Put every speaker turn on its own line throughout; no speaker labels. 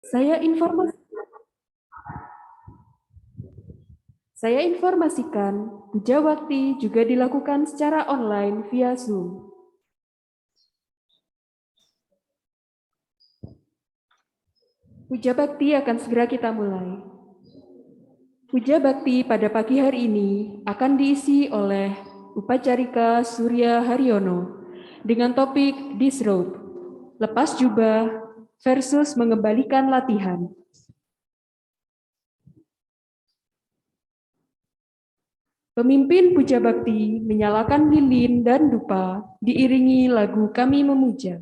Saya informasi Saya informasikan, puja bakti juga dilakukan secara online via Zoom. Puja bakti akan segera kita mulai. Puja bakti pada pagi hari ini akan diisi oleh Upacarika Surya Haryono dengan topik Disrobe, lepas jubah versus mengembalikan latihan. Pemimpin puja bakti menyalakan lilin dan dupa diiringi lagu Kami Memuja.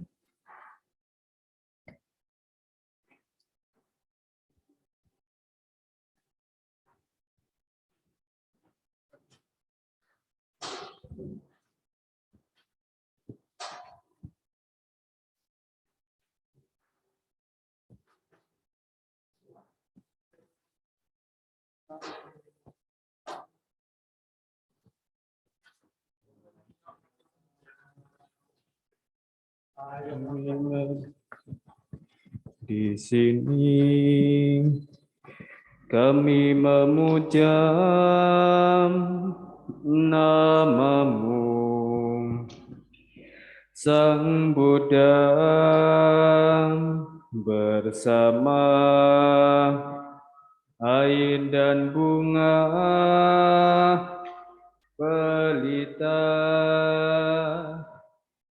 Di sini kami memuja namamu, Sang Buddha, bersama air dan bunga pelita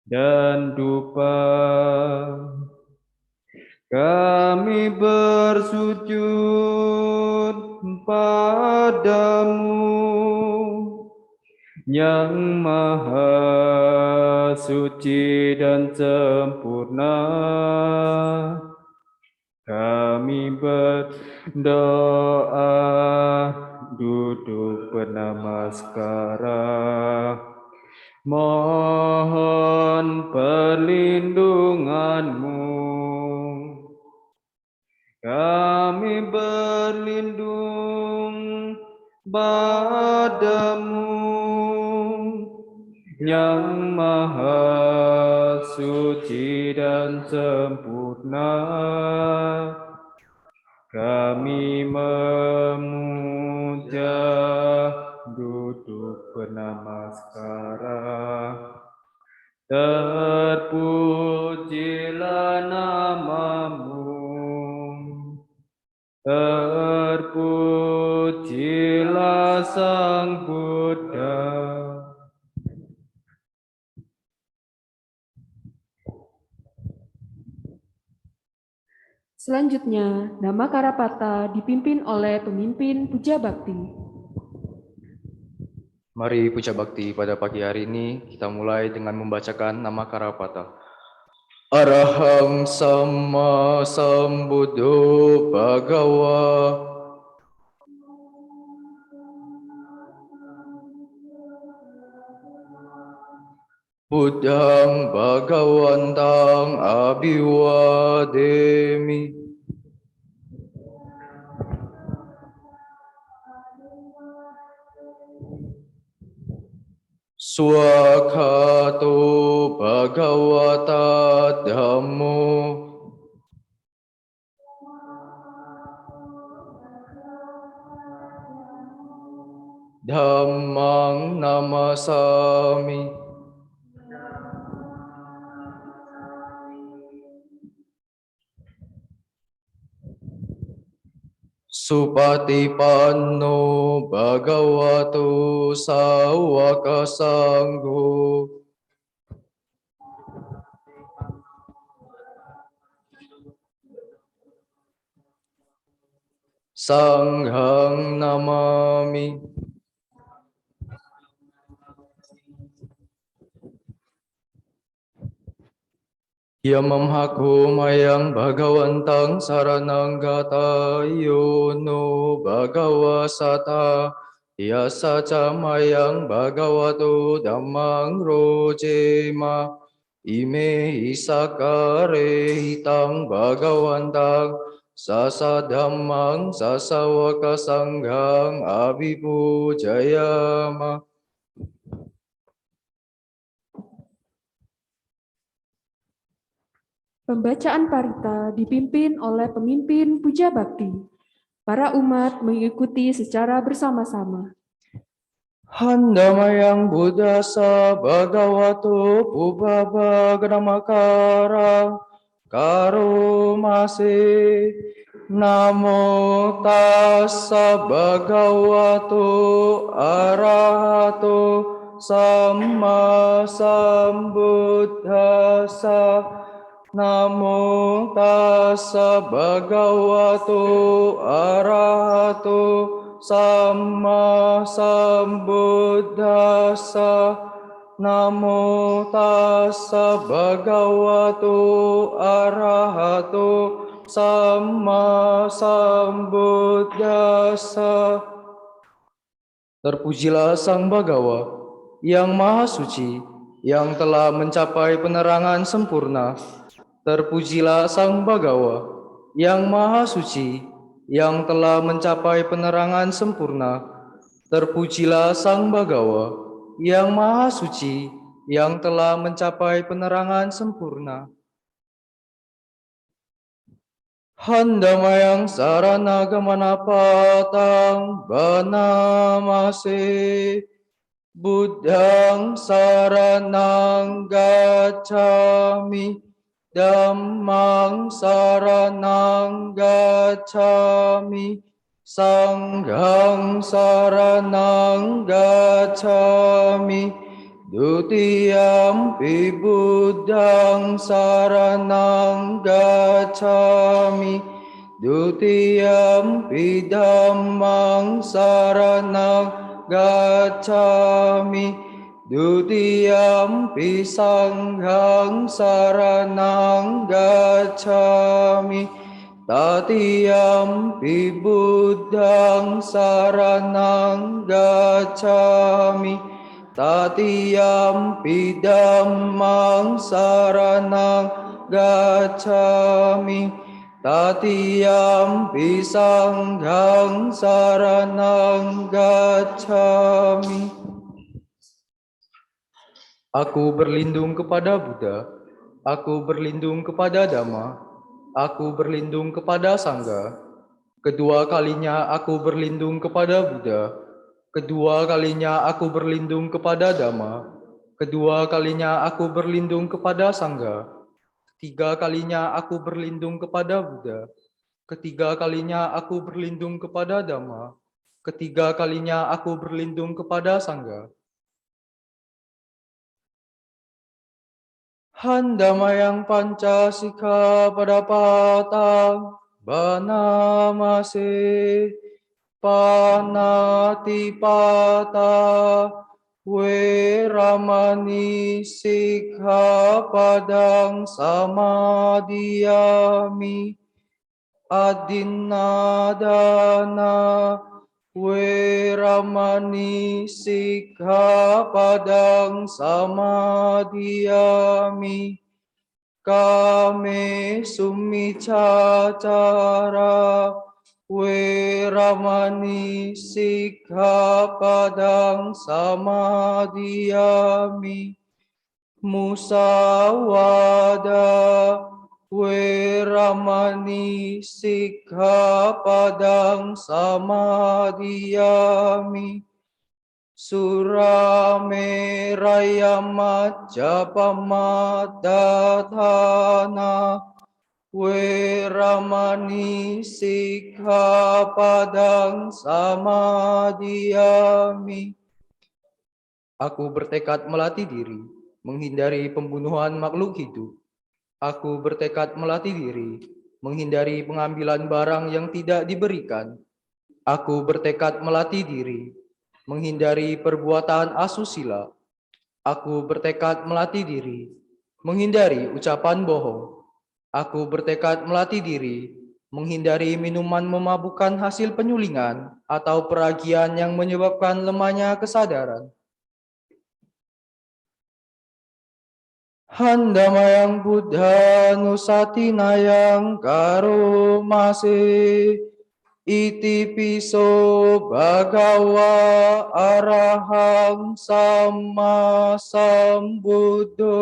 dan dupa. Kami bersujud padamu, Yang Maha Suci dan Sempurna. Kami berdoa duduk bernamaskara, mohon perlindunganmu. Kami berlindung padamu, Yang Maha Suci dan Sempurna. Kami memuja duduk bernamaskara. Terpujilah namamu, terpujilah Sang Buddha.
Selanjutnya, nama Karapata dipimpin oleh pemimpin puja bakti.
Mari puja bakti pada pagi hari ini kita mulai dengan membacakan nama Karapata. Arahang Sama Sambuddho Bhagawa. Buddhang Bhagawantang Abhiwademi. Swakato Bhagawata Dhammo. Dhammang namasami. Supatipanno Bhagavato Sawaka Sangho. Sanghang namami. Yamam hakum mayang Bhagawantang saranang gatayo no Bhagawasata. Yasa camayang Bhagavato dhammang rojema. Ime isakare hitang Bhagawantang sasa dhammang sasawaka sanghang abhipujayama.
Pembacaan parita dipimpin oleh pemimpin puja bakti. Para umat mengikuti secara bersama-sama.
Handamayang Buddhasa Bhagavato Pubbaba Gramakara Karumase Namo Tassa Bhagavato Arahato Samma Sambuddhassa Namo Tassa Bhagavato Arahato Samma Sambuddhassa. Namo Tassa Bhagavato Arahato Samma Sambuddhassa. Terpujilah Sang Bhagawa yang Maha Suci, yang telah mencapai penerangan sempurna. Terpujilah Sang Bhagawa yang Maha Suci, yang telah mencapai penerangan sempurna. Terpujilah Sang Bhagawa yang Maha Suci, yang telah mencapai penerangan sempurna. Handamayang sarana gamana patang banamase Buddhang saranang gacchami Dhammang saranang gacchami Sanghang saranang gacchami Dutiyampi Buddhang saranang gacchami Dutiyampi Dhammang saranang gacchami Dutiyampi Sanghang saranang gacchami Tatiyampi Buddhang saranang gacchami Tatiyampi Dhammang saranang gacchami Tatiyampi Sanghang saranang gacchami. Aku berlindung kepada Buddha, aku berlindung kepada Dhamma, aku berlindung kepada Sangha. Kedua kalinya aku berlindung kepada Buddha, kedua kalinya aku berlindung kepada Dhamma, kedua kalinya aku berlindung kepada Sangha, ketiga kalinya aku berlindung kepada Buddha, ketiga kalinya aku berlindung kepada Dhamma, ketiga kalinya aku berlindung kepada Sangha. Handamayang Pancasika pada patang banamase panatipata weramani sikkhapadang samadhiyami adinadana weramani sikkhapadang samadhiyami kame sumicacara weramani sikkhapadang samadhiyami musawada weramani sikkhapadang samadhiyami surameraya majapamadatthana weramani sikkhapadang samadhiyami. Aku bertekad melatih diri, menghindari pembunuhan makhluk hidup. Aku bertekad melatih diri, menghindari pengambilan barang yang tidak diberikan. Aku bertekad melatih diri, menghindari perbuatan asusila. Aku bertekad melatih diri, menghindari ucapan bohong. Aku bertekad melatih diri, menghindari minuman memabukkan hasil penyulingan atau peragian yang menyebabkan lemahnya kesadaran. Handamayang Buddha Nusatinayang Karumase Iti piso Bhagawa Arahang Samma Sambuddho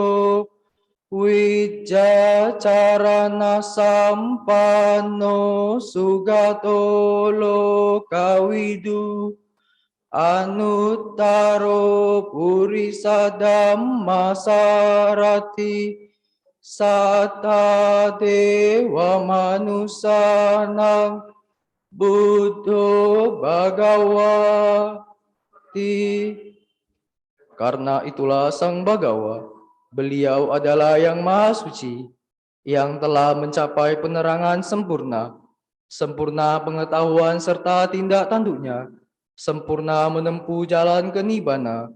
Wijacarana sampano sugatolo kawidu anuttaro purisa dhamma sarati satta dewa manusanang buddho bhagawati. Karena itulah Sang Bagawa, beliau adalah yang maha suci, yang telah mencapai penerangan sempurna, sempurna pengetahuan serta tindak tanduknya, sempurna menempuh jalan ke nibbana,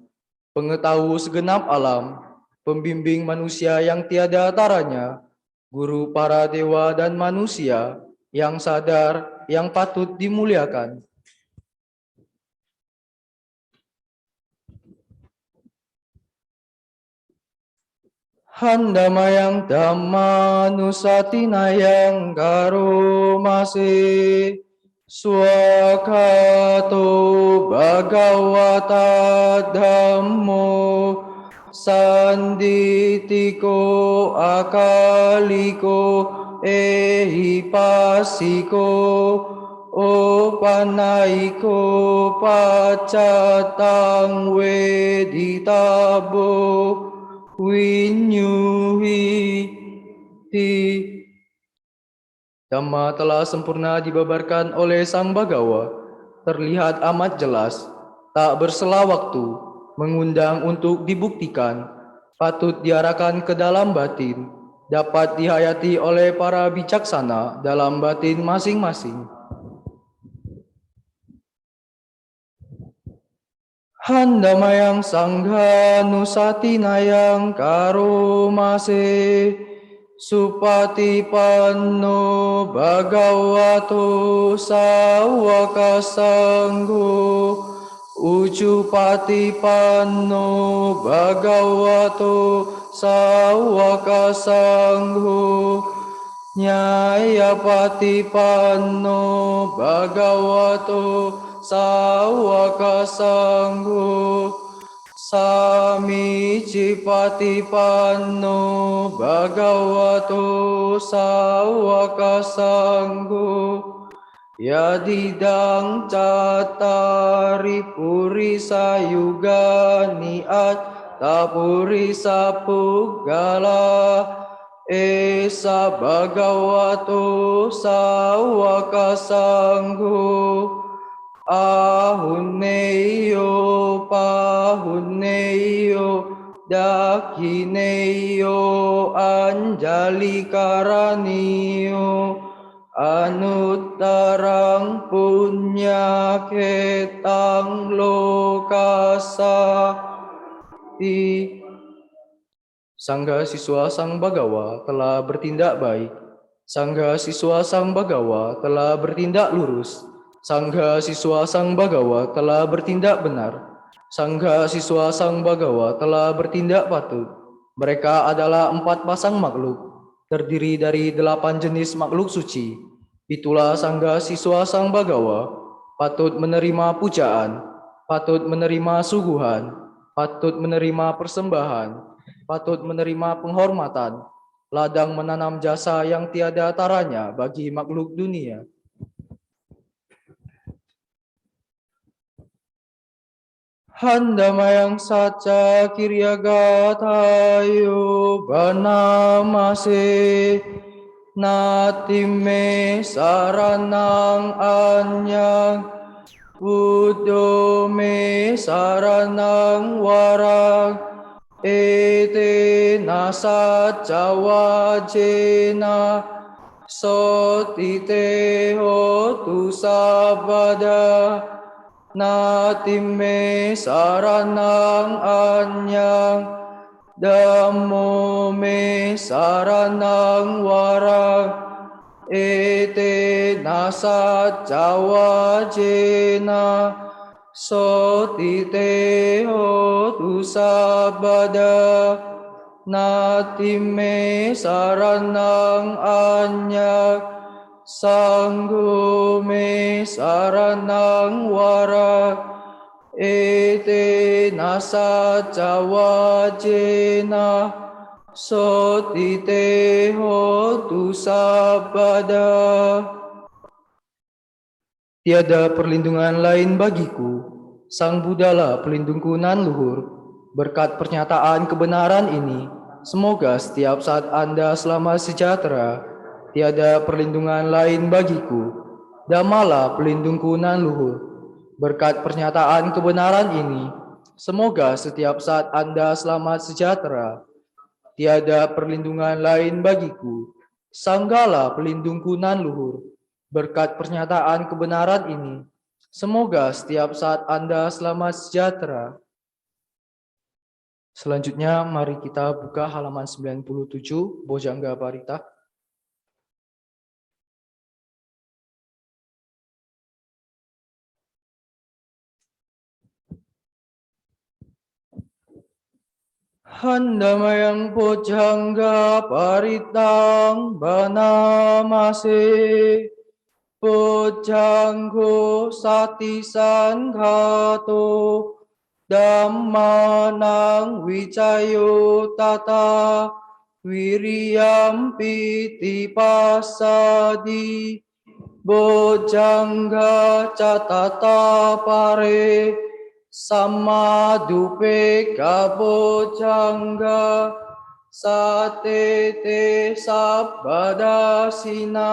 pengetahu segenap alam, pembimbing manusia yang tiada taranya, guru para dewa dan manusia, yang sadar, yang patut dimuliakan. Handamayang Dhammanusatinayang Karomase Swakato Bhagavata Dhammo Sanditiko Akaliko Ehipasiko Opanaiko Pacatang Weditabo Winyuhiti. Dhamma telah sempurna dibabarkan oleh Sang Bagawa, terlihat amat jelas, tak bersela waktu, mengundang untuk dibuktikan, patut diarahkan ke dalam batin, dapat dihayati oleh para bijaksana dalam batin masing-masing. Handamayang Sangha Nusatinayang Karomase Supatipanno Bhagavato Sawaka Sangho Ujupatipanno Bhagavato Sawaka Sangho Nyayapatipanno Bhagavato Sawaka Sangho Samicipatipanno Bhagavato Sawaka Sangho Yadidang Cattari Purisa Yugani Atta Purisa Puggala Esa Bhagavato Sawaka Sangho Ahunneyo pahunneyo dakineyo anjali karaniyo anuttarang punya ketang lokasati. Sangga siswa Sang Bagawa telah bertindak baik. Sangga siswa Sang Bagawa telah bertindak lurus. Sangga siswa Sang Bagawa telah bertindak benar. Sangga siswa Sang Bagawa telah bertindak patut. Mereka adalah 4 pasang makhluk, terdiri dari 8 jenis makhluk suci. Itulah Sangga siswa Sang Bagawa, patut menerima pujaan, patut menerima suguhan, patut menerima persembahan, patut menerima penghormatan, ladang menanam jasa yang tiada taranya bagi makhluk dunia. Handamayang saca kiryagatayo banamase natime saranang anyang buddho me saranang warang ete nasaca wajena sotite hotu sabada natime saranang anyang dhammo me saranang warang ete nasaca wajena sotite hotu sabada natime saranang anyang sanggo me saranang warang ete nasaca wajena Sotite hotu sabada. Tiada perlindungan lain bagiku, Sang Buddhalah pelindungku nan luhur. Berkat pernyataan kebenaran ini, semoga setiap saat Anda selamat sejahtera. Tiada perlindungan lain bagiku, Dhammalah pelindungku nan luhur. Berkat pernyataan kebenaran ini, semoga setiap saat Anda selamat sejahtera. Tiada perlindungan lain bagiku, Sanggalah pelindungku nan luhur. Berkat pernyataan kebenaran ini, semoga setiap saat Anda selamat sejahtera. Selanjutnya, mari kita buka halaman 97, Bojangga Parita. Handamayang Bojangga Paritang Banamase. Bojanggo sati sanggato Dhammanang wicayo tata Wiriyam piti pasadi Bojangga catata pare Sammadupe kabojangga Satete sabbadasina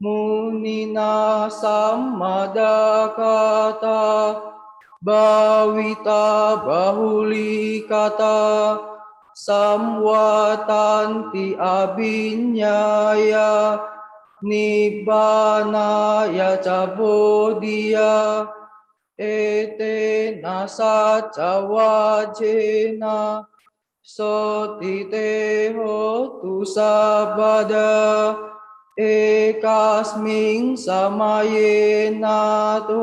Munina sammadakata Bhavita bahuli kata Samwatanti abinyaya Nibbanaya cabodhiya Ete nasaca wajena Sotite hotu sabada Ekasming samayenato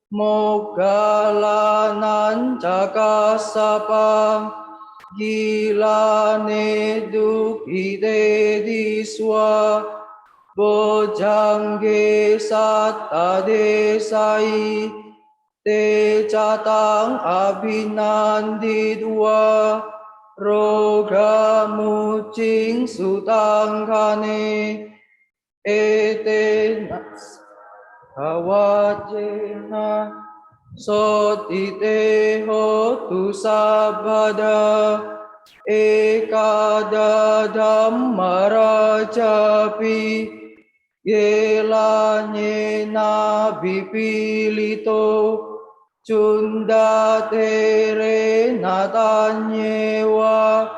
Mogalanan cakasapang Gilane dukhite diswa Bojangge satta desai Te catang abhinandidwa Roga mucing sutangkane Etenas hawajena Sotite hotu sabada Ekada dhammarajapi Gelanye nabipilito Cunda tere natanyewa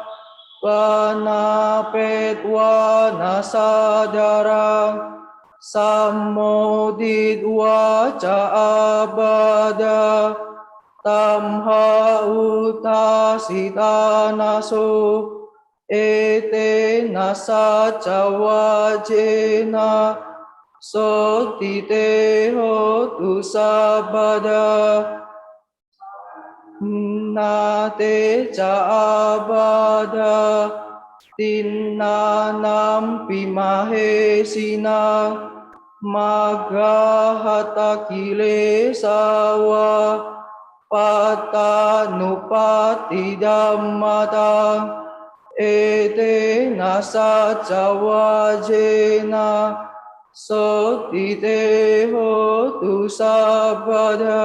Panapetwa nasadarang Sammodidwa caabada Tamha utasitanaso Ete nasaca wajena Sotite hotu sabada Nate caabada Tinnanam pimahesina Magahata kilesawa Patanupati dhammata Ete nasaca wajena Sotite hotu sabada.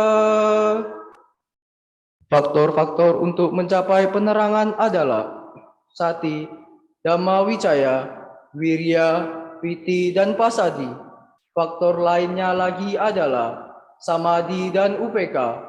Faktor-faktor untuk mencapai penerangan adalah sati, dhamma wicaya, wirya, piti, dan pasadi. Faktor lainnya lagi adalah samadhi dan upeka.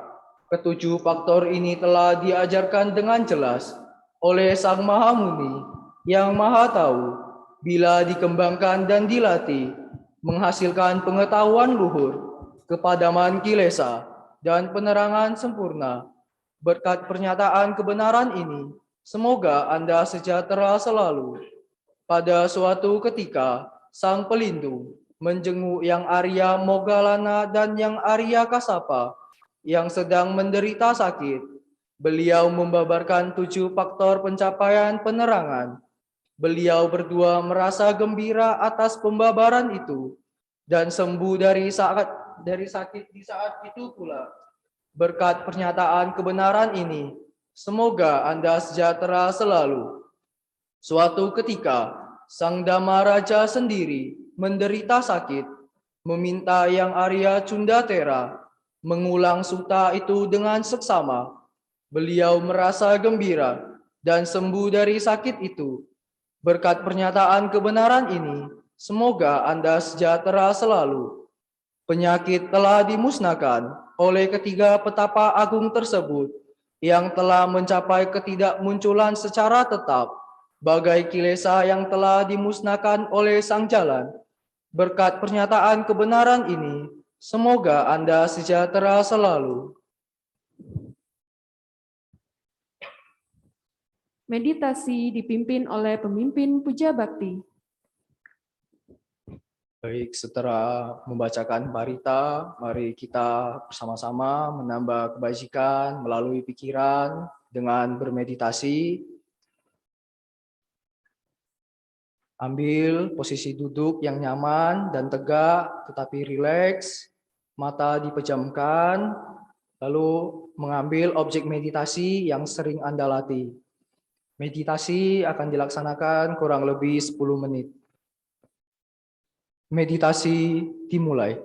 Ketujuh faktor ini telah diajarkan dengan jelas oleh Sang Mahamuni yang Maha Tahu. Bila dikembangkan dan dilatih, menghasilkan pengetahuan luhur, kepadaman kilesa, dan penerangan sempurna. Berkat pernyataan kebenaran ini, semoga Anda sejahtera selalu. Pada suatu ketika, Sang Pelindung menjenguk Yang Arya Moggallana dan Yang Arya Kassapa yang sedang menderita sakit. Beliau membabarkan 7 faktor pencapaian penerangan. Beliau berdua merasa gembira atas pembabaran itu dan sembuh dari sakit di saat itu pula. Berkat pernyataan kebenaran ini, semoga Anda sejahtera selalu. Suatu ketika, Sang Dama Raja sendiri menderita sakit, meminta Yang Arya Cundatera mengulang suta itu dengan seksama. Beliau merasa gembira dan sembuh dari sakit itu. Berkat pernyataan kebenaran ini, semoga Anda sejahtera selalu. Penyakit telah dimusnahkan oleh ketiga petapa agung tersebut yang telah mencapai ketidakmunculan secara tetap, bagai kilesa yang telah dimusnahkan oleh Sang Jalan. Berkat pernyataan kebenaran ini, semoga Anda sejahtera selalu.
Meditasi dipimpin oleh pemimpin puja bakti.
Baik, setelah membacakan barita, mari kita bersama-sama menambah kebajikan melalui pikiran dengan bermeditasi. Ambil posisi duduk yang nyaman dan tegak, tetapi rileks, mata dipejamkan, lalu mengambil objek meditasi yang sering Anda latih. Meditasi akan dilaksanakan kurang lebih 10 menit. Meditasi dimulai.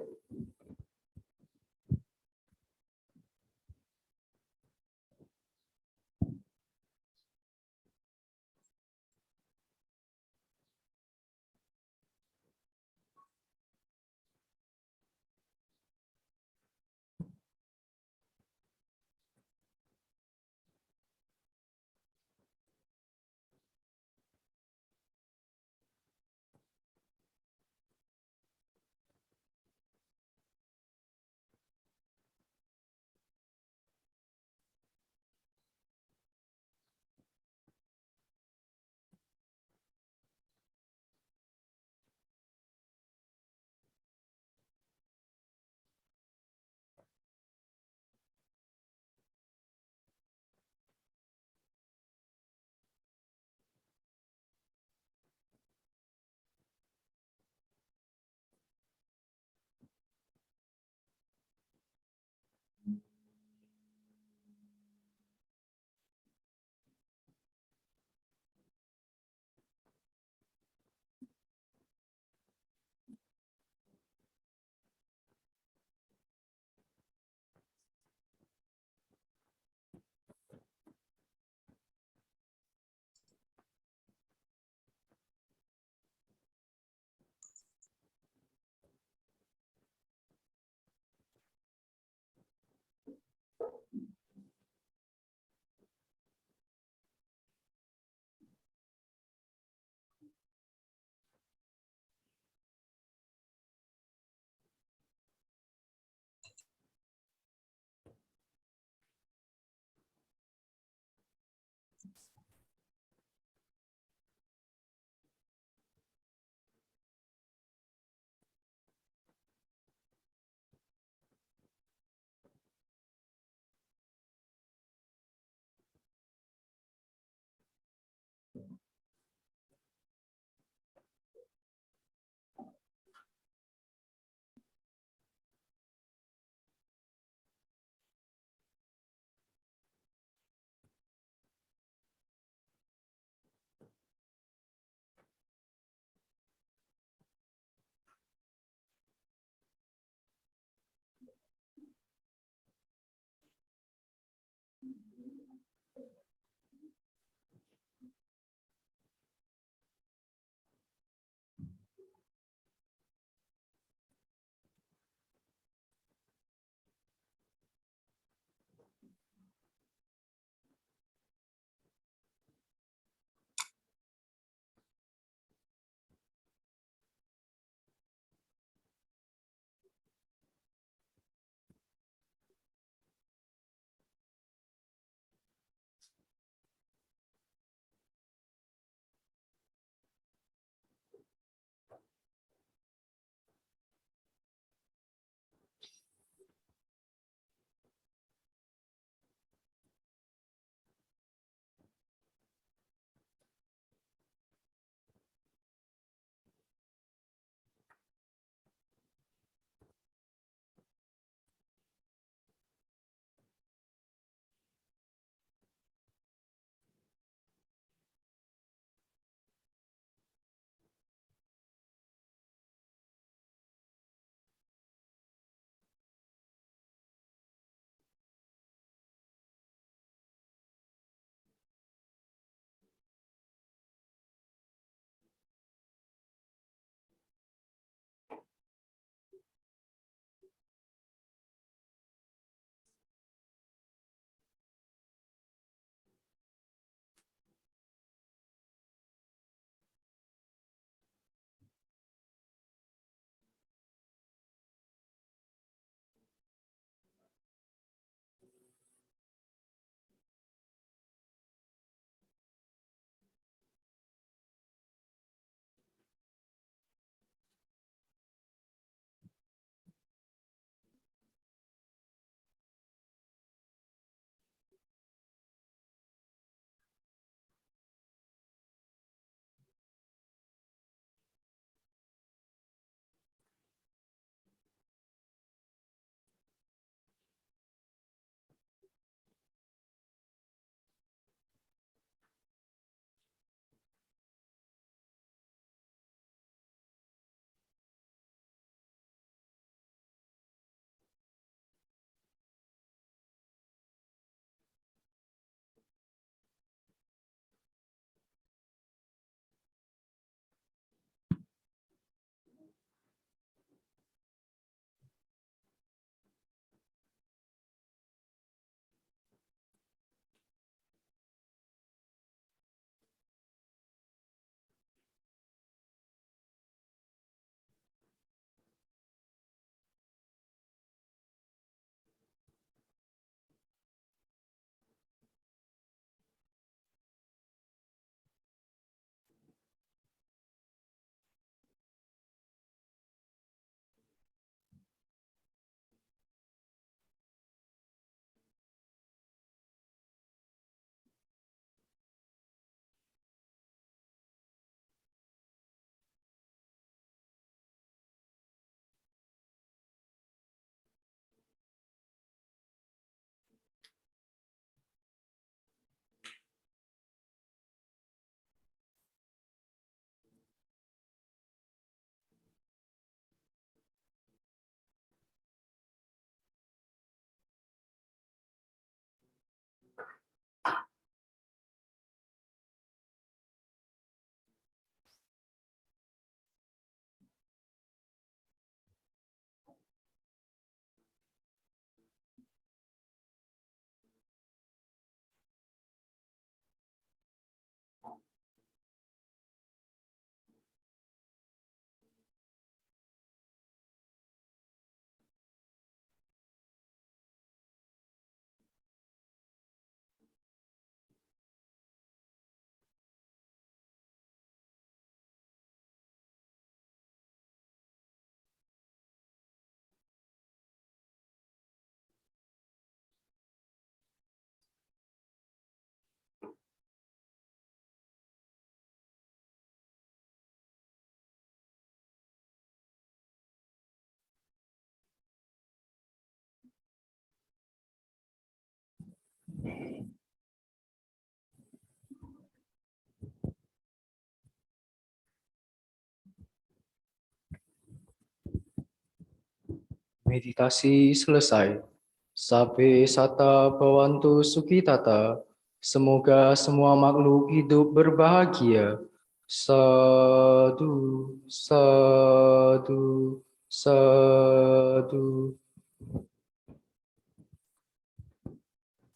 Meditasi selesai. Sape sata bawantu sukitata. Semoga semua makhluk hidup berbahagia. Sadu, sadu, sadu.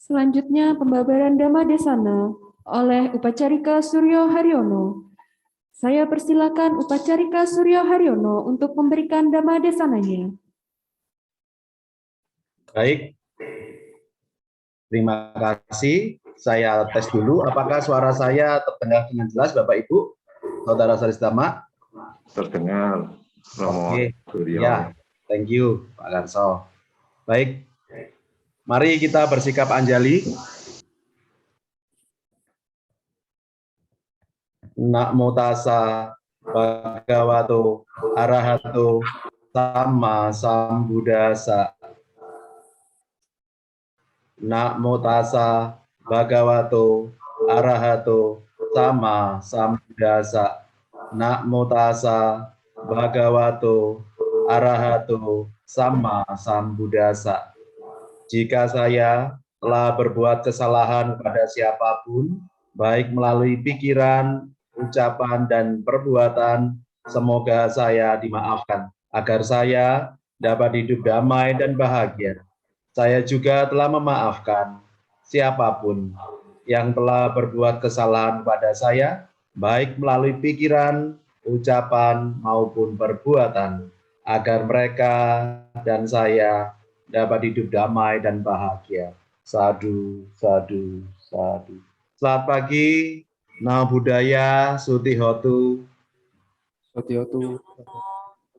Selanjutnya pembabaran Dhamma Desana oleh Upacarika Suryo Haryono. Saya persilakan Upacarika Suryo Haryono untuk memberikan Dhamma Desananya.
Baik, terima kasih. Saya tes dulu apakah suara saya terdengar dengan jelas Bapak Ibu, Saudara Sarisdhamma.
Terdengar. Romo
Oke,
Suryo.
ya, thank you Pak Karso. Baik, mari kita bersikap anjali. Namo tassa bhagavato arahato sama sambuddhassa. Namo tassa bhagavato arahato sama sambuddhassa. Namo tassa bhagavato arahato sama sambuddhassa. Jika saya telah berbuat kesalahan pada siapapun, baik melalui pikiran, ucapan, dan perbuatan, semoga saya dimaafkan, agar saya dapat hidup damai dan bahagia. Saya juga telah memaafkan siapapun yang telah berbuat kesalahan pada saya, baik melalui pikiran, ucapan, maupun perbuatan, agar mereka dan saya dapat hidup damai dan bahagia. Sadu, sadu, sadu. Selamat pagi, Namo Buddhaya, Sutihotu.
Sotiotu.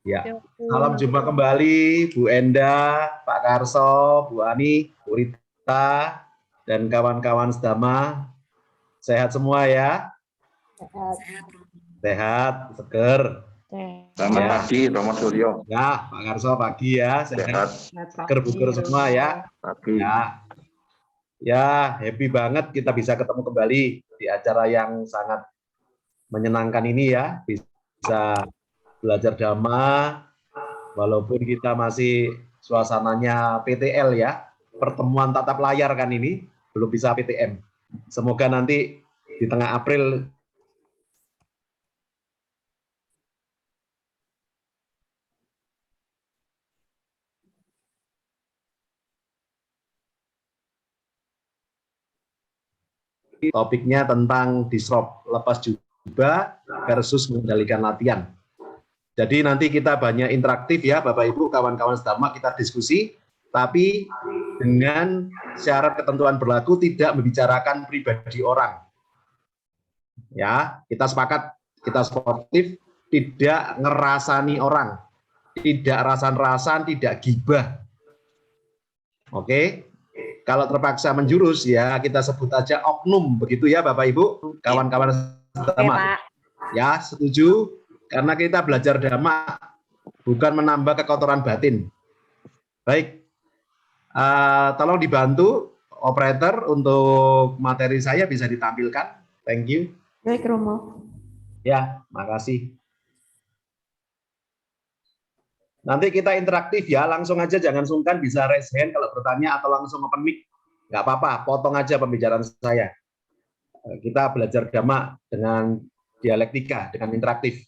Ya, salam jumpa kembali Bu Enda, Pak Karso, Bu Ani, Bu Rita, dan kawan-kawan sedama. Sehat semua ya? Sehat, seger.
Selamat
Ya.
pagi, Romo Suryo.
Ya, Pak Karso pagi ya,
Sehat
seger buger semua ya.
pagi.
Ya. Ya, happy banget kita bisa ketemu kembali di acara yang sangat menyenangkan ini ya. Bisa belajar Dhamma, walaupun kita masih suasananya PTL ya, pertemuan tatap layar kan ini, belum bisa PTM. Semoga nanti di tengah April topiknya tentang disropt, lepas jubah versus mengendalikan latihan. Jadi nanti kita banyak interaktif ya Bapak Ibu, kawan-kawan sedama, kita diskusi, tapi dengan syarat ketentuan berlaku tidak membicarakan pribadi orang. Ya, kita sepakat, kita sportif, tidak ngerasani orang, tidak rasan-rasan, tidak gibah. Oke, kalau terpaksa menjurus ya kita sebut aja oknum, begitu ya Bapak Ibu, kawan-kawan sedama. Ya, setuju? Karena kita belajar Dhamma, bukan menambah kekotoran batin. Baik, tolong dibantu operator untuk materi saya bisa ditampilkan. Thank you.
Baik, Romo.
Ya, makasih. Nanti kita interaktif ya, langsung aja jangan sungkan bisa raise hand kalau bertanya atau langsung open mic. Nggak apa-apa, potong aja pembicaraan saya. Kita belajar Dhamma dengan dialektika, dengan interaktif.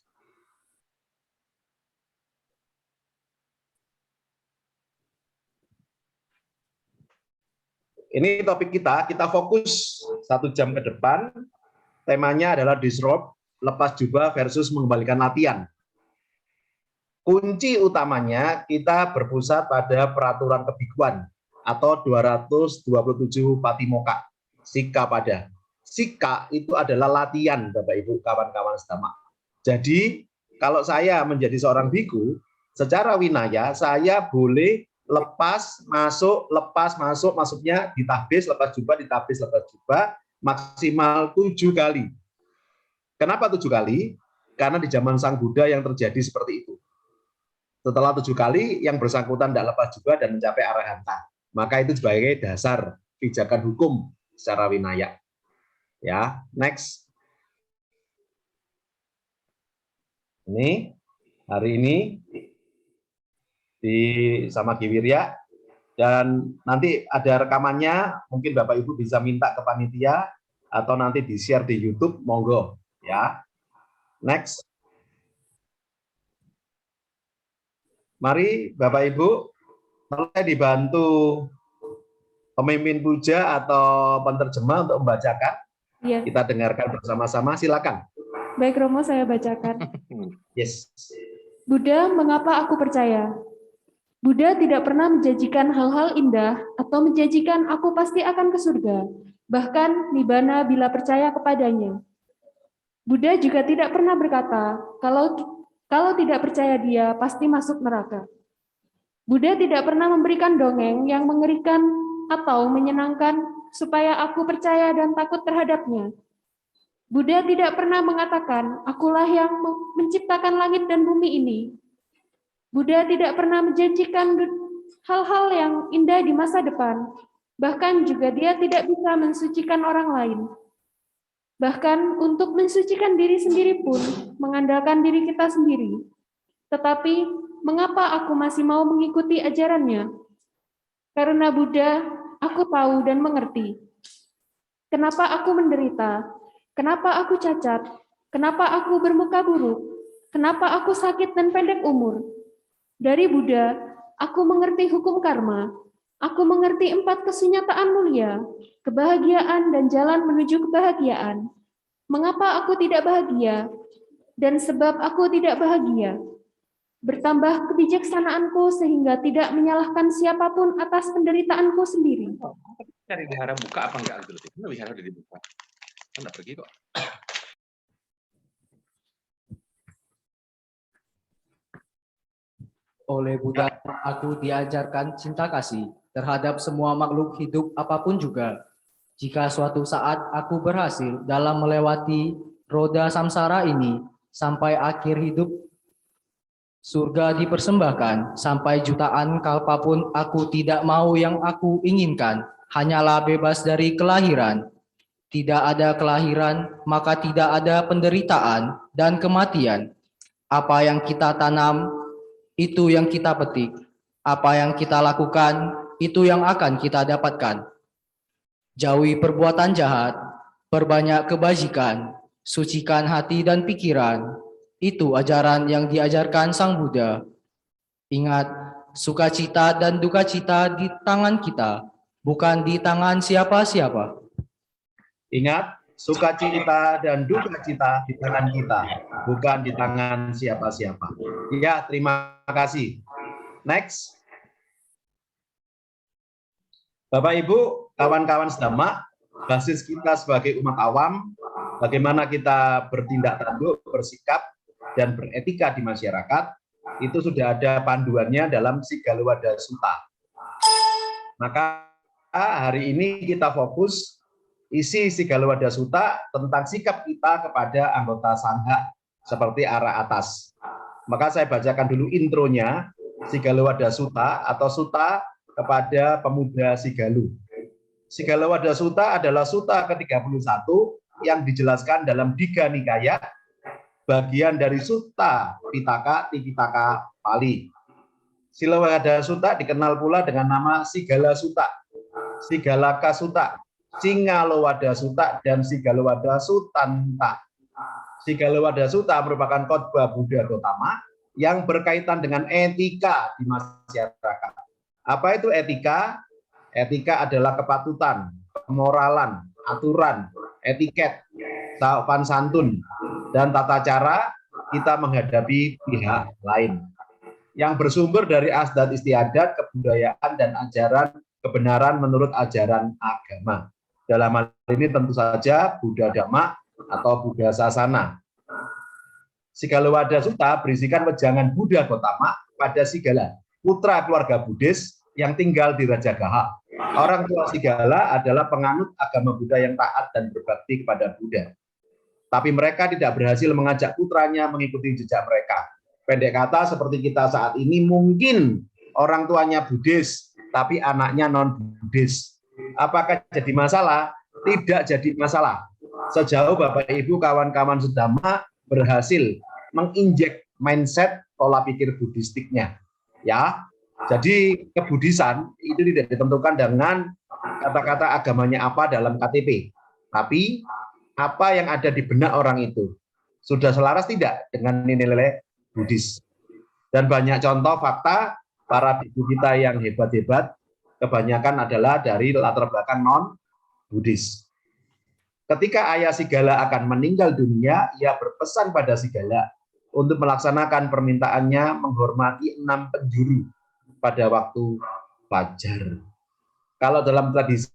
Ini topik kita fokus 1 jam ke depan. Temanya adalah disropt, lepas jubah versus mengembalikan latihan. Kunci utamanya kita berpusat pada peraturan kebikuan atau 227 Patimokkha, Sikka pada. Sikka itu adalah latihan, Bapak Ibu, kawan-kawan sedama. Jadi, kalau saya menjadi seorang biku, secara winaya saya boleh lepas masuk, maksudnya ditahbis, lepas jubah, maksimal 7 kali. Kenapa 7 kali? Karena di zaman Sang Buddha yang terjadi seperti itu. Setelah 7 kali, yang bersangkutan tidak lepas jubah dan mencapai arahanta. Maka itu sebagai dasar pijakan hukum secara winaya. Ya, next. Ini, hari ini, di sama Giwirya, dan nanti ada rekamannya, mungkin Bapak Ibu bisa minta ke panitia atau nanti di-share di YouTube, monggo ya. Next. Mari Bapak Ibu, mulai dibantu pemimpin puja atau penerjemah untuk membacakan.
Iya.
Kita dengarkan bersama-sama, silakan.
Baik Romo, saya bacakan.
Yes.
Buddha, mengapa aku percaya? Buddha tidak pernah menjanjikan hal-hal indah atau menjanjikan aku pasti akan ke surga, bahkan nibbana bila percaya kepadanya. Buddha juga tidak pernah berkata, kalau tidak percaya dia pasti masuk neraka. Buddha tidak pernah memberikan dongeng yang mengerikan atau menyenangkan supaya aku percaya dan takut terhadapnya. Buddha tidak pernah mengatakan, akulah yang menciptakan langit dan bumi ini. Buddha tidak pernah menjanjikan hal-hal yang indah di masa depan, bahkan juga dia tidak bisa mensucikan orang lain. Bahkan untuk mensucikan diri sendiri pun mengandalkan diri kita sendiri. Tetapi, mengapa aku masih mau mengikuti ajarannya? Karena Buddha, aku tahu dan mengerti. Kenapa aku menderita? Kenapa aku cacat? Kenapa aku bermuka buruk? Kenapa aku sakit dan pendek umur? Dari Buddha, aku mengerti hukum karma. Aku mengerti 4 kesunyataan mulia, kebahagiaan dan jalan menuju kebahagiaan. Mengapa aku tidak bahagia? Dan sebab aku tidak bahagia. Bertambah kebijaksanaanku sehingga tidak menyalahkan siapapun atas penderitaanku sendiri.
Cari wihara buka apa enggak gitu. Ini wihara udah dibuka. Kan enggak pergi kok.
Oleh Buddha, aku diajarkan cinta kasih terhadap semua makhluk hidup apapun juga. Jika suatu saat aku berhasil dalam melewati roda samsara ini sampai akhir hidup, surga dipersembahkan sampai jutaan kalpa pun aku tidak mau yang aku inginkan, hanyalah bebas dari kelahiran. Tidak ada kelahiran, maka tidak ada penderitaan dan kematian. Apa yang kita tanam, itu yang kita petik. Apa yang kita lakukan, itu yang akan kita dapatkan. Jauhi perbuatan jahat, perbanyak kebajikan, sucikan hati dan pikiran. Itu ajaran yang diajarkan Sang Buddha. Ingat, sukacita dan dukacita di tangan kita, bukan di tangan siapa-siapa.
Ingat, sukacita dan dukacita di tangan kita, bukan di tangan siapa-siapa. Ya, terima kasih. Next. Bapak Ibu, kawan-kawan sedama, basis kita sebagai umat awam, bagaimana kita bertindak tanduk, bersikap, dan beretika di masyarakat, itu sudah ada panduannya dalam Sigalawaja Sutta. Maka hari ini kita fokus isi Sigalawaja Sutta tentang sikap kita kepada anggota sangha seperti arah atas. Maka saya bacakan dulu intronya, Sigalawaja Sutta atau Sutta kepada pemuda Sigalu. Sigalawaja Sutta adalah sutta ke-31 yang dijelaskan dalam Digha Nikaya, bagian dari Sutta Pitaka Tipitaka Pali. Sigalawaja Sutta dikenal pula dengan nama Sigala Sutta, Sigalaka Sutta, Singalowada Sutta, dan Sigalawaja Sutanta. Sigalawaja Sutta merupakan khotbah Buddha Gautama yang berkaitan dengan etika di masyarakat. Apa itu etika? Etika adalah kepatutan, kemoralan, aturan, etiket, sopan santun, dan tata cara kita menghadapi pihak lain. Yang bersumber dari asdat istiadat, kebudayaan, dan ajaran kebenaran menurut ajaran agama. Dalam hal ini tentu saja Buddha Dhamma atau Buddha Sasana. Sigalawaja Sutta berisikan wejangan Buddha Gautama pada Sigala, putra keluarga Buddhis yang tinggal di Rajagaha. Orang tua Sigala adalah penganut agama Buddha yang taat dan berbakti kepada Buddha. Tapi mereka tidak berhasil mengajak putranya mengikuti jejak mereka. Pendek kata, seperti kita saat ini, mungkin orang tuanya Buddhis, tapi anaknya non-Buddhis. Apakah jadi masalah? Tidak jadi masalah. Sejauh Bapak Ibu kawan-kawan sedama berhasil menginjek mindset pola pikir Buddhistiknya. Ya, jadi kebudisan itu tidak ditentukan dengan kata-kata agamanya apa dalam KTP, tapi apa yang ada di benak orang itu sudah selaras tidak dengan nilai-nilai Buddhis. Dan banyak contoh fakta para biku kita yang hebat-hebat kebanyakan adalah dari latar belakang non-Buddhis. Ketika Ayah Sigala akan meninggal dunia, ia berpesan pada Sigala untuk melaksanakan permintaannya menghormati 6 penjuru pada waktu fajar. Kalau dalam tradisi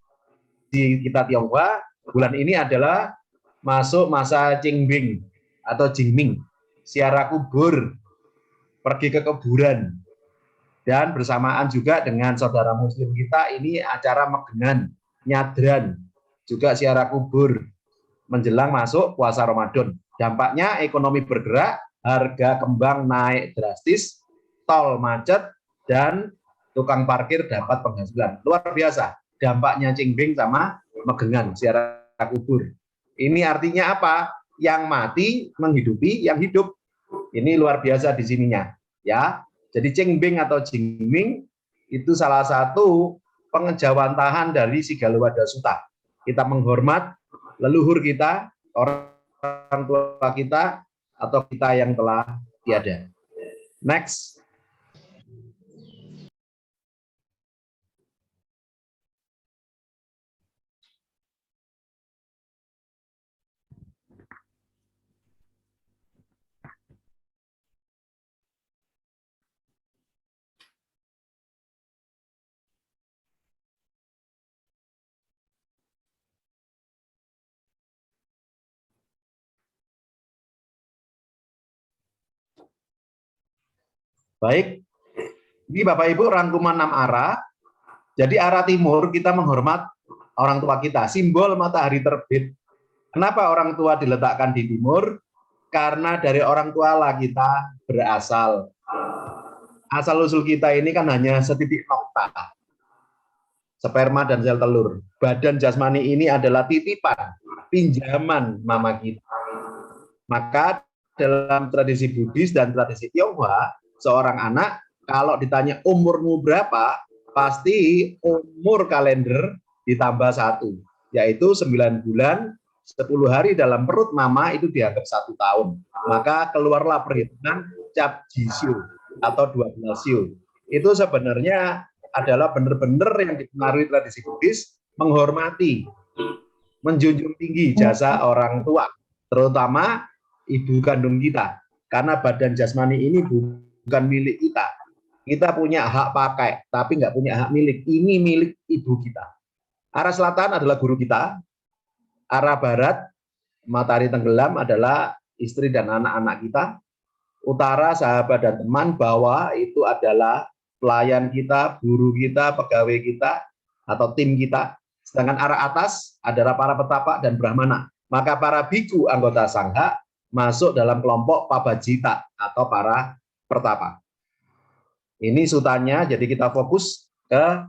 kita Tionghoa, bulan ini adalah masuk masa Qingming atau Jingming, ziarah kubur, pergi ke kuburan, dan bersamaan juga dengan saudara Muslim kita ini acara megengan, nyadran, juga ziarah kubur menjelang masuk puasa Ramadan. Dampaknya ekonomi bergerak, harga kembang naik drastis, tol macet, dan tukang parkir dapat penghasilan. Luar biasa dampaknya Qingming sama megengan, ziarah kubur. Ini artinya apa? Yang mati menghidupi yang hidup. Ini luar biasa di sininya, ya. Jadi Qingming atau Jingming itu salah satu pengejawantahan dari Sigala Sutta. Kita menghormat leluhur kita, orang tua kita, atau kita yang telah tiada. Next. Baik, ini Bapak Ibu rangkuman 6 arah. Jadi arah timur kita menghormat orang tua kita, simbol matahari terbit. Kenapa orang tua diletakkan di timur? Karena dari orang tua lah kita berasal. Asal-usul kita ini kan hanya setitik nokta, sperma dan sel telur. Badan jasmani ini adalah titipan, pinjaman mama kita. Maka dalam tradisi Buddhis dan tradisi Tionghoa, seorang anak kalau ditanya umurmu berapa, pasti umur kalender ditambah 1, yaitu 9 bulan, 10 hari dalam perut mama itu dianggap 1 tahun. Maka keluarlah perhitungan Cap Jisyo atau 12 sio. Itu sebenarnya adalah benar-benar yang dipengaruhi tradisi Buddhis, menghormati, menjunjung tinggi jasa orang tua, terutama ibu kandung kita. Karena badan jasmani ini bukan milik kita. Kita punya hak pakai, tapi nggak punya hak milik. Ini milik ibu kita. Arah selatan adalah guru kita. Arah barat, matahari tenggelam adalah istri dan anak-anak kita. Utara, sahabat dan teman. Bawah itu adalah pelayan kita, guru kita, pegawai kita, atau tim kita. Sedangkan arah atas adalah para petapa dan brahmana. Maka para biku anggota sangha masuk dalam kelompok pabajita atau para pertapa. Ini sutanya, jadi kita fokus ke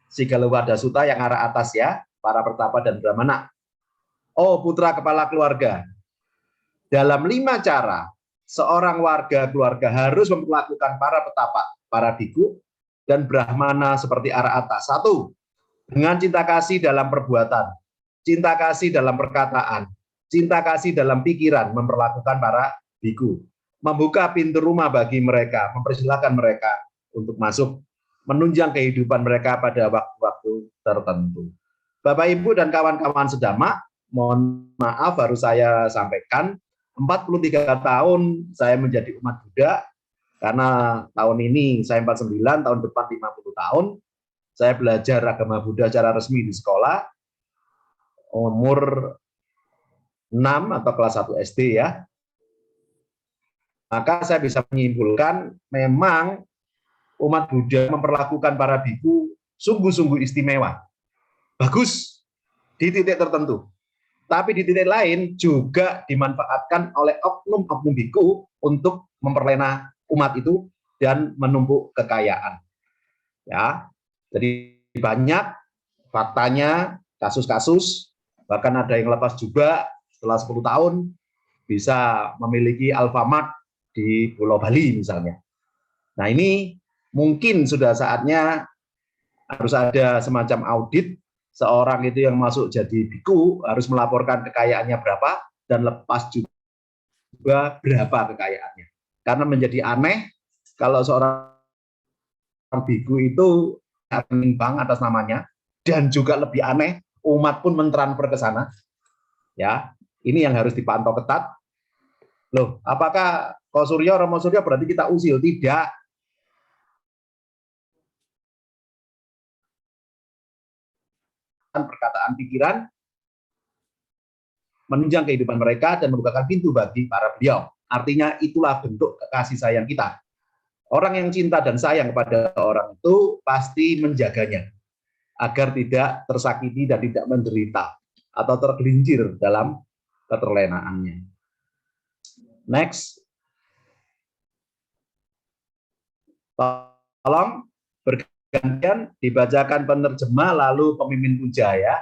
Sigala Sutta yang arah atas ya, para pertapa dan brahmana. Oh putra kepala keluarga, dalam 5 cara seorang warga keluarga harus memperlakukan para petapa, para biku, dan brahmana seperti arah atas. 1. Dengan cinta kasih dalam perbuatan, cinta kasih dalam perkataan, cinta kasih dalam pikiran memperlakukan para biku. Membuka pintu rumah bagi mereka, mempersilahkan mereka untuk masuk, menunjang kehidupan mereka pada waktu-waktu tertentu. Bapak, Ibu, dan kawan-kawan sedama, mohon maaf baru saya sampaikan, 43 tahun saya menjadi umat Buddha, karena tahun ini saya 49, tahun depan 50 tahun, saya belajar agama Buddha secara resmi di sekolah, umur 6 atau kelas 1 SD ya. Maka saya bisa menyimpulkan memang umat Buddha memperlakukan para biku sungguh-sungguh istimewa. Bagus di titik tertentu. Tapi di titik lain juga dimanfaatkan oleh oknum-oknum biku untuk memperlena umat itu dan menumpuk kekayaan. Ya. Jadi banyak faktanya, kasus-kasus, bahkan ada yang lepas juga setelah 10 tahun bisa memiliki Alfamart di Pulau Bali misalnya. Nah ini Mungkin sudah saatnya harus ada semacam audit, seorang itu yang masuk jadi biku harus melaporkan kekayaannya berapa dan lepas juga berapa kekayaannya. Karena menjadi aneh kalau seorang biku itu rekening bank atas namanya, dan juga lebih aneh umat pun mentransfer ke sana. Ya, ini yang harus dipantau ketat. Loh, apakah Ko Suryo, Romo Suryo berarti kita usil? Tidak. Perkataan pikiran menunjang kehidupan mereka dan membukakan pintu bagi para beliau. Artinya itulah bentuk kasih sayang kita. Orang yang cinta dan sayang kepada orang itu pasti menjaganya agar tidak tersakiti dan tidak menderita atau tergelincir dalam keterlenaannya. Next. Tolong bergantian dibacakan penerjemah lalu pemimpin puja ya.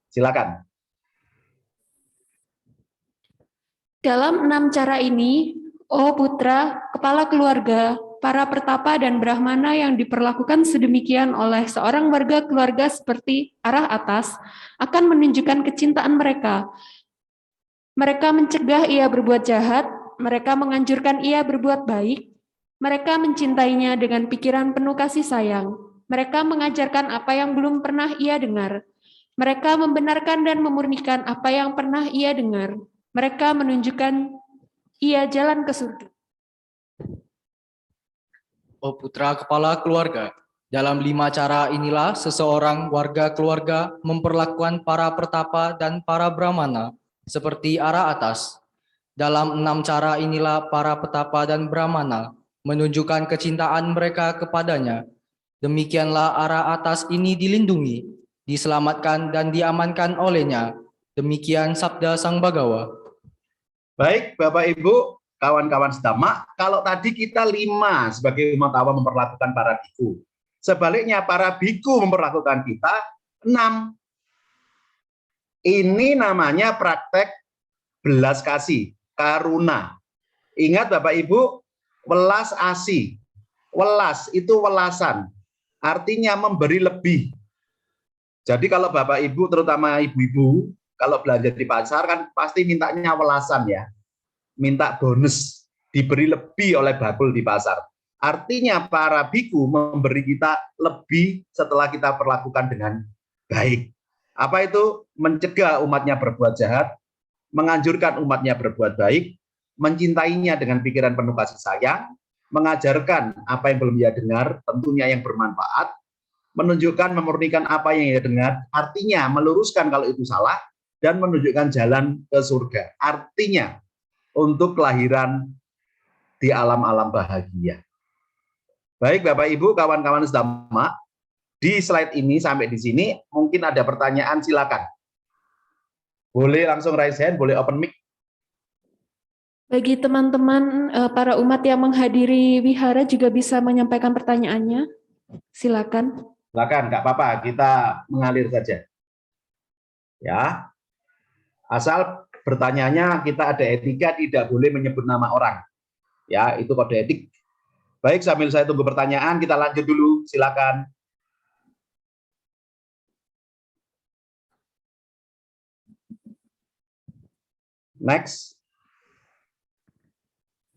Silakan.
Dalam 6 cara ini, oh putra, kepala keluarga, para pertapa dan brahmana yang diperlakukan sedemikian oleh seorang warga keluarga seperti arah atas, akan menunjukkan kecintaan mereka. Mereka mencegah ia berbuat jahat, mereka menganjurkan ia berbuat baik, mereka mencintainya dengan pikiran penuh kasih sayang, mereka mengajarkan apa yang belum pernah ia dengar, mereka membenarkan dan memurnikan apa yang pernah ia dengar, mereka menunjukkan ia jalan ke surga.
Oh putra kepala keluarga, dalam 5 cara inilah seseorang warga keluarga memperlakukan para pertapa dan para brahmana seperti arah atas. Dalam 6 cara inilah para petapa dan brahmana menunjukkan kecintaan mereka kepadanya. Demikianlah arah atas ini dilindungi, diselamatkan dan diamankan olehnya. Demikian sabda Sang Bagawa.
Baik, Bapak Ibu, kawan-kawan sedama, kalau tadi kita 5 sebagai umat awam memperlakukan para biku. Sebaliknya para biku memperlakukan kita 6. Ini namanya praktek belas kasih, karuna. Ingat Bapak Ibu, welas asih. Welas itu welasan, artinya memberi lebih. Jadi kalau Bapak Ibu, terutama ibu-ibu, kalau belanja di pasar kan pasti mintanya welasan ya. Minta bonus, diberi lebih oleh bakul di pasar. Artinya para biku memberi kita lebih setelah kita perlakukan dengan baik. Apa itu? Mencegah umatnya berbuat jahat, menganjurkan umatnya berbuat baik, mencintainya dengan pikiran penuh kasih sayang, mengajarkan apa yang belum ia dengar, tentunya yang bermanfaat, menunjukkan, memurnikan apa yang ia dengar, artinya meluruskan kalau itu salah, dan menunjukkan jalan ke surga. Artinya untuk kelahiran di alam-alam bahagia. Baik Bapak Ibu, kawan-kawan sedama, di slide ini sampai di sini mungkin ada pertanyaan, silakan. Boleh langsung raise hand, boleh open mic.
Bagi teman-teman para umat yang menghadiri wihara juga bisa menyampaikan pertanyaannya. Silakan.
Silakan, nggak apa-apa, kita mengalir saja. Ya, asal bertanyanya kita ada etika, tidak boleh menyebut nama orang. Ya, itu kode etik. Baik, sambil saya tunggu pertanyaan, kita lanjut dulu. Silakan. Next.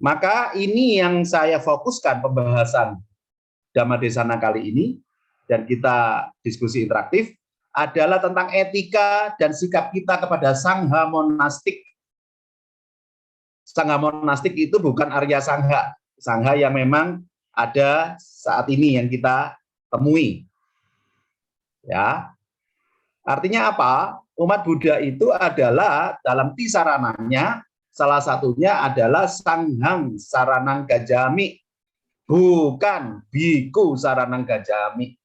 Maka ini yang saya fokuskan pembahasan Dhammadesana kali ini, dan kita diskusi interaktif, adalah tentang etika dan sikap kita kepada sangha monastik. Sangha monastik itu bukan Arya Sangha. Sangha yang memang ada saat ini yang kita temui. Ya. Artinya apa? Umat Buddha itu adalah dalam tisarananya, salah satunya adalah Sanghang Saranang Gacchami, bukan Biku Saranang Gacchami.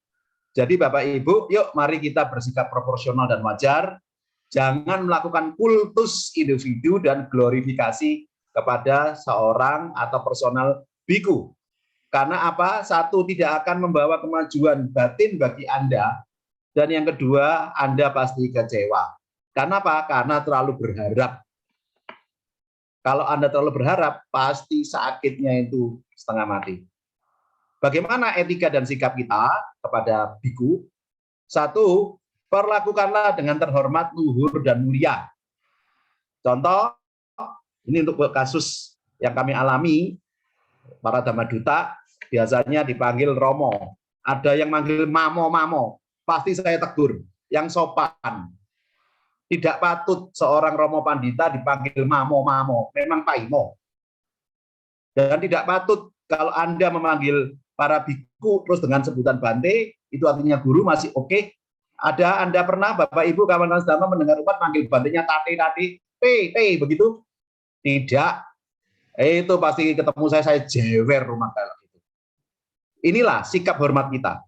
Jadi Bapak Ibu, yuk mari kita bersikap proporsional dan wajar, jangan melakukan kultus individu dan glorifikasi kepada seorang atau personal biku. Karena apa? Satu, tidak akan membawa kemajuan batin bagi Anda, dan yang kedua, Anda pasti kecewa. Karena apa? Karena terlalu berharap. Kalau Anda terlalu berharap, pasti sakitnya itu setengah mati. Bagaimana etika dan sikap kita kepada biku? Satu, perlakukanlah dengan terhormat, luhur, dan mulia. Contoh, ini untuk kasus yang kami alami, para Dhammaduta biasanya dipanggil Romo. Ada yang manggil Mamo-Mamo, pasti saya tegur, yang sopan. Tidak patut seorang Romo Pandita dipanggil Mamo-Mamo, memang Paimo. Dan tidak patut kalau Anda memanggil para biku terus dengan sebutan Bante, itu artinya guru, masih oke. Ada Anda pernah Bapak Ibu kawan-kawan sedama mendengar umat manggil Bantenya tate, begitu? Tidak. Itu pasti ketemu saya jewer rumah kalau itu. Inilah sikap hormat kita.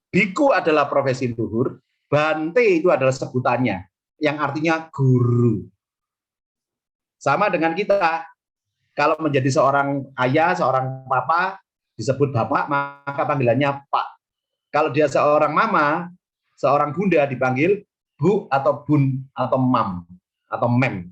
Biku adalah profesi luhur, Bante itu adalah sebutannya, yang artinya guru. Sama dengan kita, kalau menjadi seorang ayah, seorang papa, disebut bapak, maka panggilannya pak. Kalau dia seorang mama, seorang bunda dipanggil bu atau bun atau mam atau mem.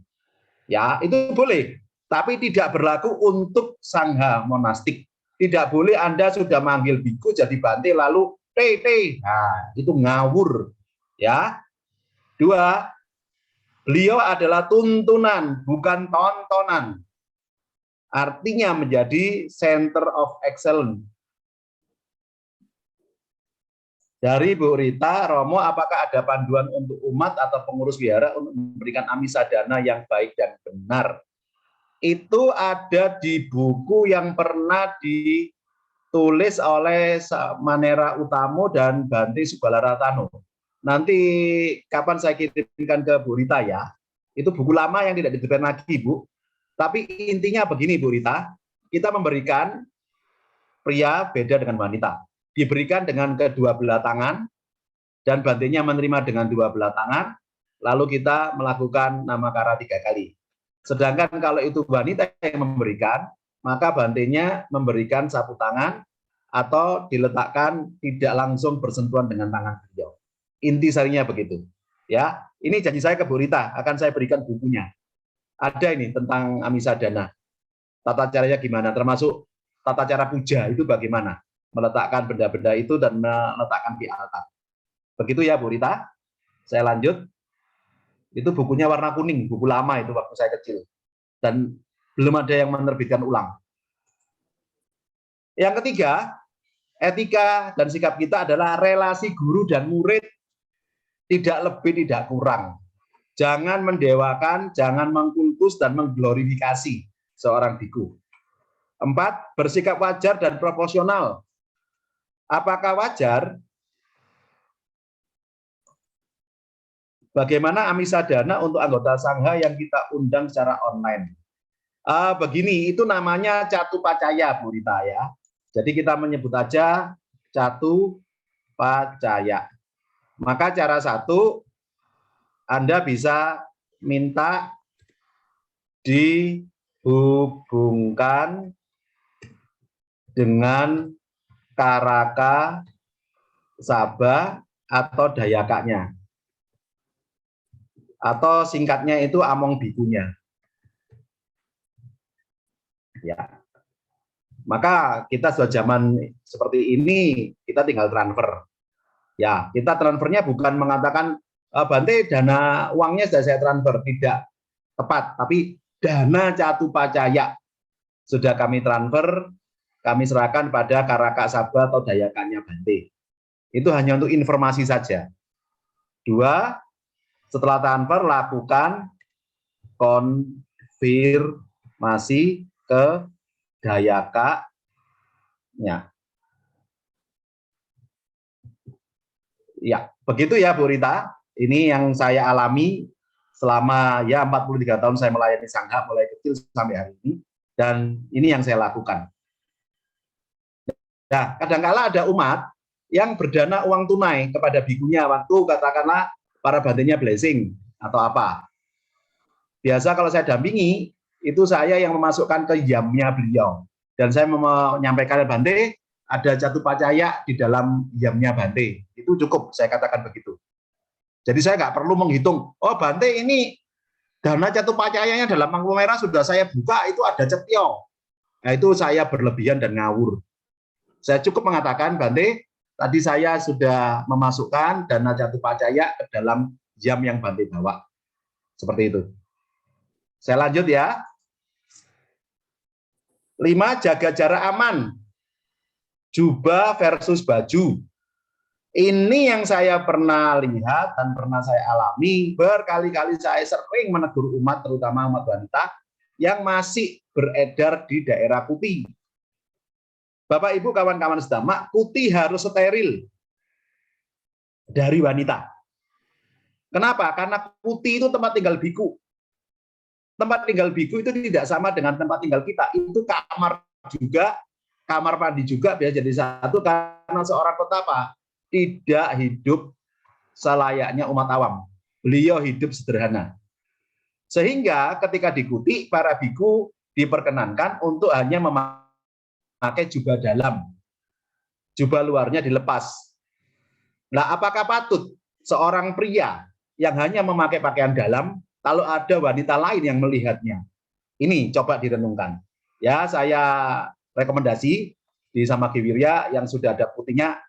Ya, itu boleh. Tapi tidak berlaku untuk sangha monastik. Tidak boleh Anda sudah manggil biku jadi Bante lalu teh. Nah, itu ngawur. Ya. Dua, beliau adalah tuntunan, bukan tontonan. Artinya menjadi center of excellence. Dari Bu Rita, Romo, apakah ada panduan untuk umat atau pengurus wihara untuk memberikan amisadana yang baik dan benar? Itu ada di buku yang pernah ditulis oleh Manera Utamo dan Bante Subalaratano. Nanti kapan saya kirimkan ke Bu Rita ya. Itu buku lama yang tidak diterbitkan lagi, Bu. Tapi intinya begini, Bu Rita. Kita memberikan pria beda dengan wanita. Diberikan dengan kedua belah tangan, dan Bantenya menerima dengan dua belah tangan, lalu kita melakukan namakara 3 kali. Sedangkan kalau itu wanita yang memberikan, maka Bantenya memberikan sapu tangan atau diletakkan tidak langsung bersentuhan dengan tangan beliau. Inti sarinya begitu. Ya, ini janji saya ke Bu Rita, akan saya berikan bukunya. Ada ini tentang amisadana. Tata caranya gimana, termasuk tata cara puja itu bagaimana, meletakkan benda-benda itu dan meletakkan di altar. Begitu ya Bu Rita. Saya lanjut. Itu bukunya warna kuning, buku lama itu waktu saya kecil. Dan belum ada yang menerbitkan ulang. Yang ketiga, etika dan sikap kita adalah relasi guru dan murid, tidak lebih, tidak kurang. Jangan mendewakan, jangan mengkultus dan mengglorifikasi seorang biku. 4, bersikap wajar dan proporsional. Apakah wajar? Bagaimana amisadana untuk anggota sangha yang kita undang secara online? Begini, itu namanya catu pacaya, Bu Rita ya. Jadi kita menyebut aja catu pacaya. Maka cara satu, Anda bisa minta dihubungkan dengan Karaka Sabha atau Dayakanya. Atau singkatnya itu Among Bikunya. Ya. Maka kita sudah zaman seperti ini, kita tinggal transfer. Ya, kita transfernya bukan mengatakan Bante dana uangnya sudah saya transfer, tidak tepat, tapi dana catu pacaya sudah kami transfer, kami serahkan pada Karaka Sabha atau Dayakanya Bante. Itu hanya untuk informasi saja. 2, setelah transfer lakukan konfirmasi ke Dayakanya. Ya, begitu ya Bu Rita. Ini yang saya alami selama ya 43 tahun saya melayani sangha mulai kecil sampai hari ini, dan ini yang saya lakukan. Nah, kadang-kala ada umat yang berdana uang tunai kepada bikunya waktu katakanlah para bantenya blessing atau apa. Biasa kalau saya dampingi, itu saya yang memasukkan ke yamnya beliau. Dan saya menyampaikan Bante, ada catu pacaya di dalam yamnya Bante. Itu cukup, saya katakan begitu. Jadi saya nggak perlu menghitung, oh Bante ini dana catu pacayanya dalam mangkuk merah sudah saya buka, itu ada cetio. Nah itu saya berlebihan dan ngawur. Saya cukup mengatakan, Bante, tadi saya sudah memasukkan dana jatuh pacaya ke dalam jam yang Bante bawa. Seperti itu. Saya lanjut ya. 5. Jaga jarak aman. Jubah versus baju. Ini yang saya pernah lihat dan pernah saya alami. Berkali-kali saya sering menegur umat, terutama umat wanita, yang masih beredar di daerah kuti. Bapak, Ibu, kawan-kawan sedama, kuti harus steril dari wanita. Kenapa? Karena kuti itu tempat tinggal biku. Tempat tinggal biku itu tidak sama dengan tempat tinggal kita. Itu kamar juga, kamar mandi juga bisa jadi satu, karena seorang petapa tidak hidup selayaknya umat awam. Beliau hidup sederhana. Sehingga ketika di kuti, para biku diperkenankan untuk hanya memakai jubah dalam. Jubah luarnya dilepas. Nah, apakah patut seorang pria yang hanya memakai pakaian dalam kalau ada wanita lain yang melihatnya? Ini coba direnungkan. Ya, saya rekomendasi di Samaki Wirya yang sudah ada putihnya,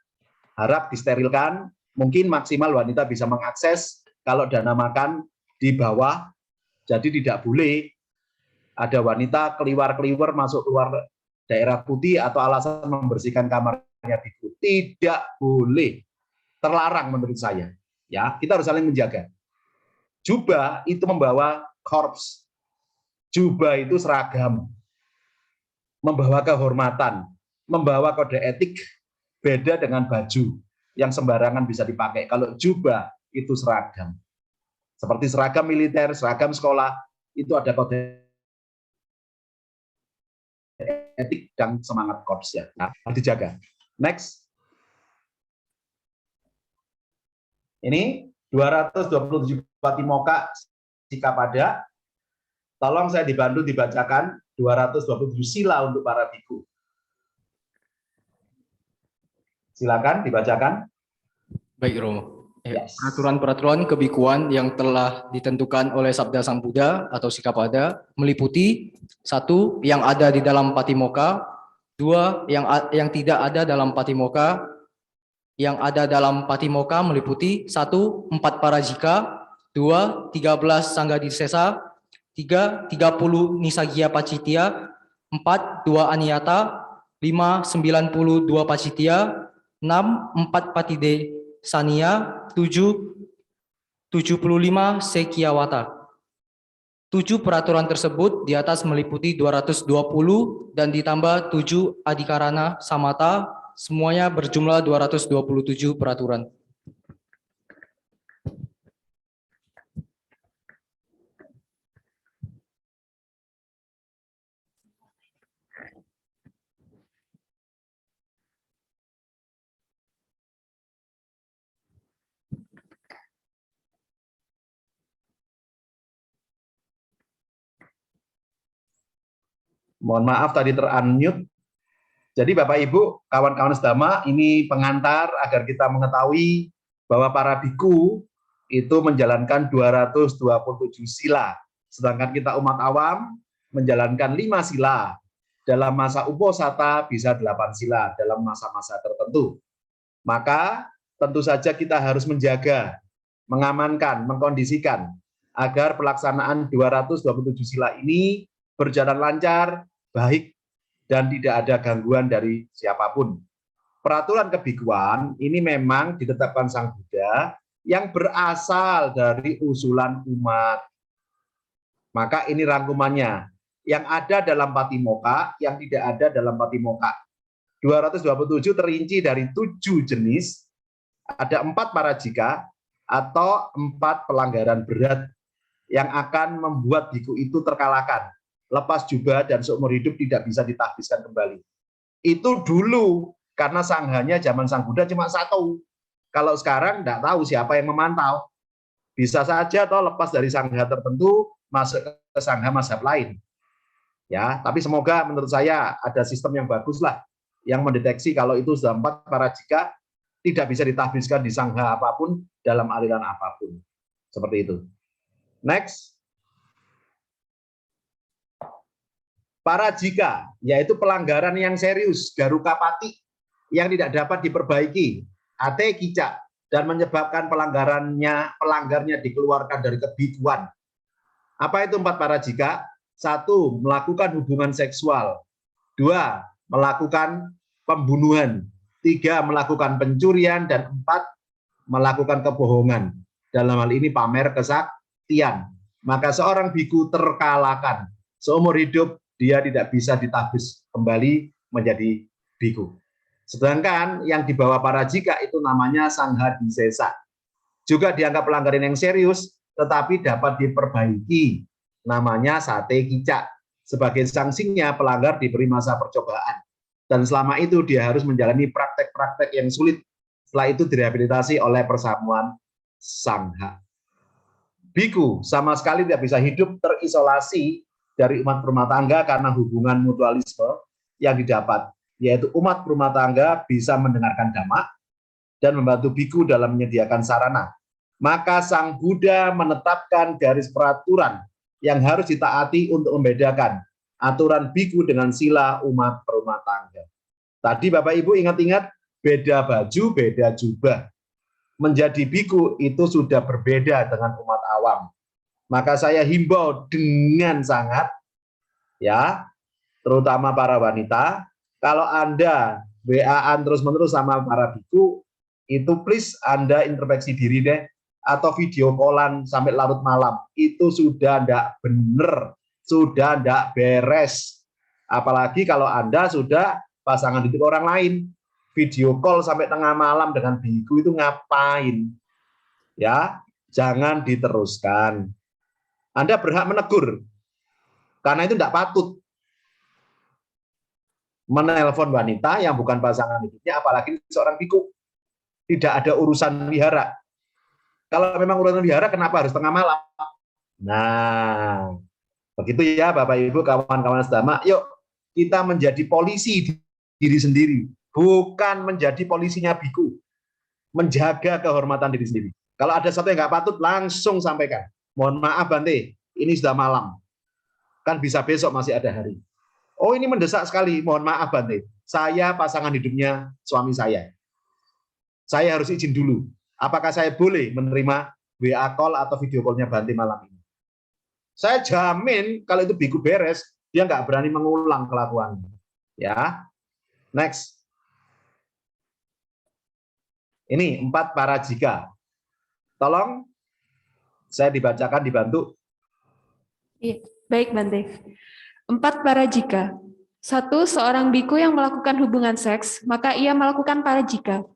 harap disterilkan. Mungkin maksimal wanita bisa mengakses kalau dana makan di bawah. Jadi tidak boleh ada wanita keliwar-keliwar masuk keluar daerah putih atau alasan membersihkan kamarnya di putih. Tidak boleh. Terlarang menurut saya. Ya, kita harus saling menjaga. Jubah itu membawa korps. Jubah itu seragam. Membawa kehormatan, membawa kode etik, beda dengan baju yang sembarangan bisa dipakai. Kalau jubah itu seragam. Seperti seragam militer, seragam sekolah, itu ada kode etik dan semangat korpsnya. Nah, harus dijaga. Next. Ini 227 patimokkha Sikapada. Tolong saya dibantu dibacakan 227 sila untuk para biku. Silakan dibacakan.
Baik, Romo.
Yes.
Peraturan-peraturan kebikuan yang telah ditentukan oleh Sabda Sang Buddha atau Sikapada meliputi 1. Yang ada di dalam patimokkha, 2. Yang tidak ada dalam patimokkha. Yang ada dalam patimokkha meliputi 1. 4 parajika, 2. 13 sanggadisesa, 3. 30 nisagia pacitya, 4. 2 aniyata, 5. 92 pacitya, 6. 4 patide sania, 7. 75 sekiawata. 7 peraturan tersebut di atas meliputi 220 dan ditambah 7 adikarana samata, semuanya berjumlah 227 peraturan.
Mohon maaf tadi ter-unmute. Jadi Bapak Ibu, kawan-kawan sedama, ini pengantar agar kita mengetahui bahwa para biku itu menjalankan 227 sila. Sedangkan kita umat awam menjalankan 5 sila. Dalam masa uposata bisa 8 sila dalam masa-masa tertentu. Maka tentu saja kita harus menjaga, mengamankan, mengkondisikan agar pelaksanaan 227 sila ini berjalan lancar, baik, dan tidak ada gangguan dari siapapun. Peraturan kebikuan ini memang ditetapkan Sang Buddha yang berasal dari usulan umat. Maka ini rangkumannya. Yang ada dalam patimokkha, yang tidak ada dalam patimokkha. 227 terinci dari 7 jenis, ada 4 parajika atau 4 pelanggaran berat yang akan membuat biku itu terkalahkan. Lepas jubah dan seumur hidup tidak bisa ditahbiskan kembali. Itu dulu, karena sanghanya zaman Sang Buddha cuma 1. Kalau sekarang tidak tahu siapa yang memantau. Bisa saja toh lepas dari sangha tertentu masuk ke sangha mazhab lain. Ya, tapi semoga menurut saya ada sistem yang bagus lah yang mendeteksi kalau itu sudah 4 parajika tidak bisa ditahbiskan di sangha apapun dalam aliran apapun. Seperti itu. Next. Parajika, yaitu pelanggaran yang serius, garukapati, yang tidak dapat diperbaiki, ate kicak, dan menyebabkan pelanggarnya dikeluarkan dari kebikuan. Apa itu 4 parajika? 1. Melakukan hubungan seksual. 2. Melakukan pembunuhan. 3. Melakukan pencurian. Dan 4. Melakukan kebohongan. Dalam hal ini pamer kesaktian. Maka seorang biku terkalahkan. Seumur hidup dia tidak bisa ditabis kembali menjadi biku. Sedangkan yang di bawah parajika itu namanya sangha disesa. Juga dianggap pelanggaran yang serius, tetapi dapat diperbaiki. Namanya sate kicak. Sebagai sanksinya pelanggar diberi masa percobaan. Dan selama itu dia harus menjalani praktek-praktek yang sulit. Setelah itu direhabilitasi oleh persamuan sangha. Biku sama sekali tidak bisa hidup terisolasi dari umat rumah tangga karena hubungan mutualisme yang didapat, yaitu umat rumah tangga bisa mendengarkan dhamma dan membantu biku dalam menyediakan sarana. Maka Sang Buddha menetapkan garis peraturan yang harus ditaati untuk membedakan aturan biku dengan sila umat rumah tangga. Tadi Bapak Ibu ingat-ingat, beda baju, beda jubah. Menjadi biku itu sudah berbeda dengan umat awam. Maka saya himbau dengan sangat, ya, terutama para wanita, kalau Anda WA-an terus-menerus sama para biku, itu please Anda introspeksi diri deh, atau video callan sampai larut malam, itu sudah tidak benar, sudah tidak beres. Apalagi kalau Anda sudah pasangan hidup orang lain, video call sampai tengah malam dengan biku itu ngapain? Ya, jangan diteruskan. Anda berhak menegur, karena itu tidak patut menelpon wanita yang bukan pasangan hidupnya, apalagi seorang biku. Tidak ada urusan wihara. Kalau memang urusan wihara, kenapa harus tengah malam? Nah, begitu ya Bapak Ibu, kawan-kawan sedama, yuk kita menjadi polisi diri sendiri, bukan menjadi polisinya biku. Menjaga kehormatan diri sendiri. Kalau ada sesuatu yang nggak patut, langsung sampaikan. Mohon maaf Bante, ini sudah malam. Kan bisa besok masih ada hari. Oh ini mendesak sekali, mohon maaf Bante. Saya pasangan hidupnya suami saya. Saya harus izin dulu. Apakah saya boleh menerima WA call atau video call-nya Bante malam ini? Saya jamin kalau itu biku beres, dia nggak berani mengulang kelakuannya. Ya, next. Ini 4 parajika. Tolong saya dibacakan, dibantu.
Iya, baik Bante. 4 parajika. 1. Seorang biku yang melakukan hubungan seks, maka ia melakukan parajika.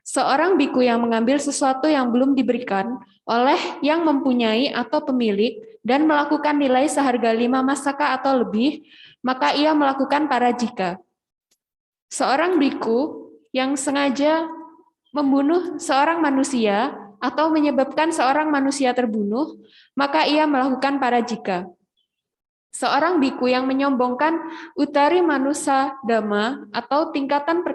Seorang biku yang mengambil sesuatu yang belum diberikan oleh yang mempunyai atau pemilik dan melakukan nilai seharga 5 masaka atau lebih, maka ia melakukan parajika. Seorang biku yang sengaja membunuh seorang manusia atau menyebabkan seorang manusia terbunuh, maka ia melakukan parajika. Seorang biku yang menyombongkan utari manusa dhamma atau tingkatan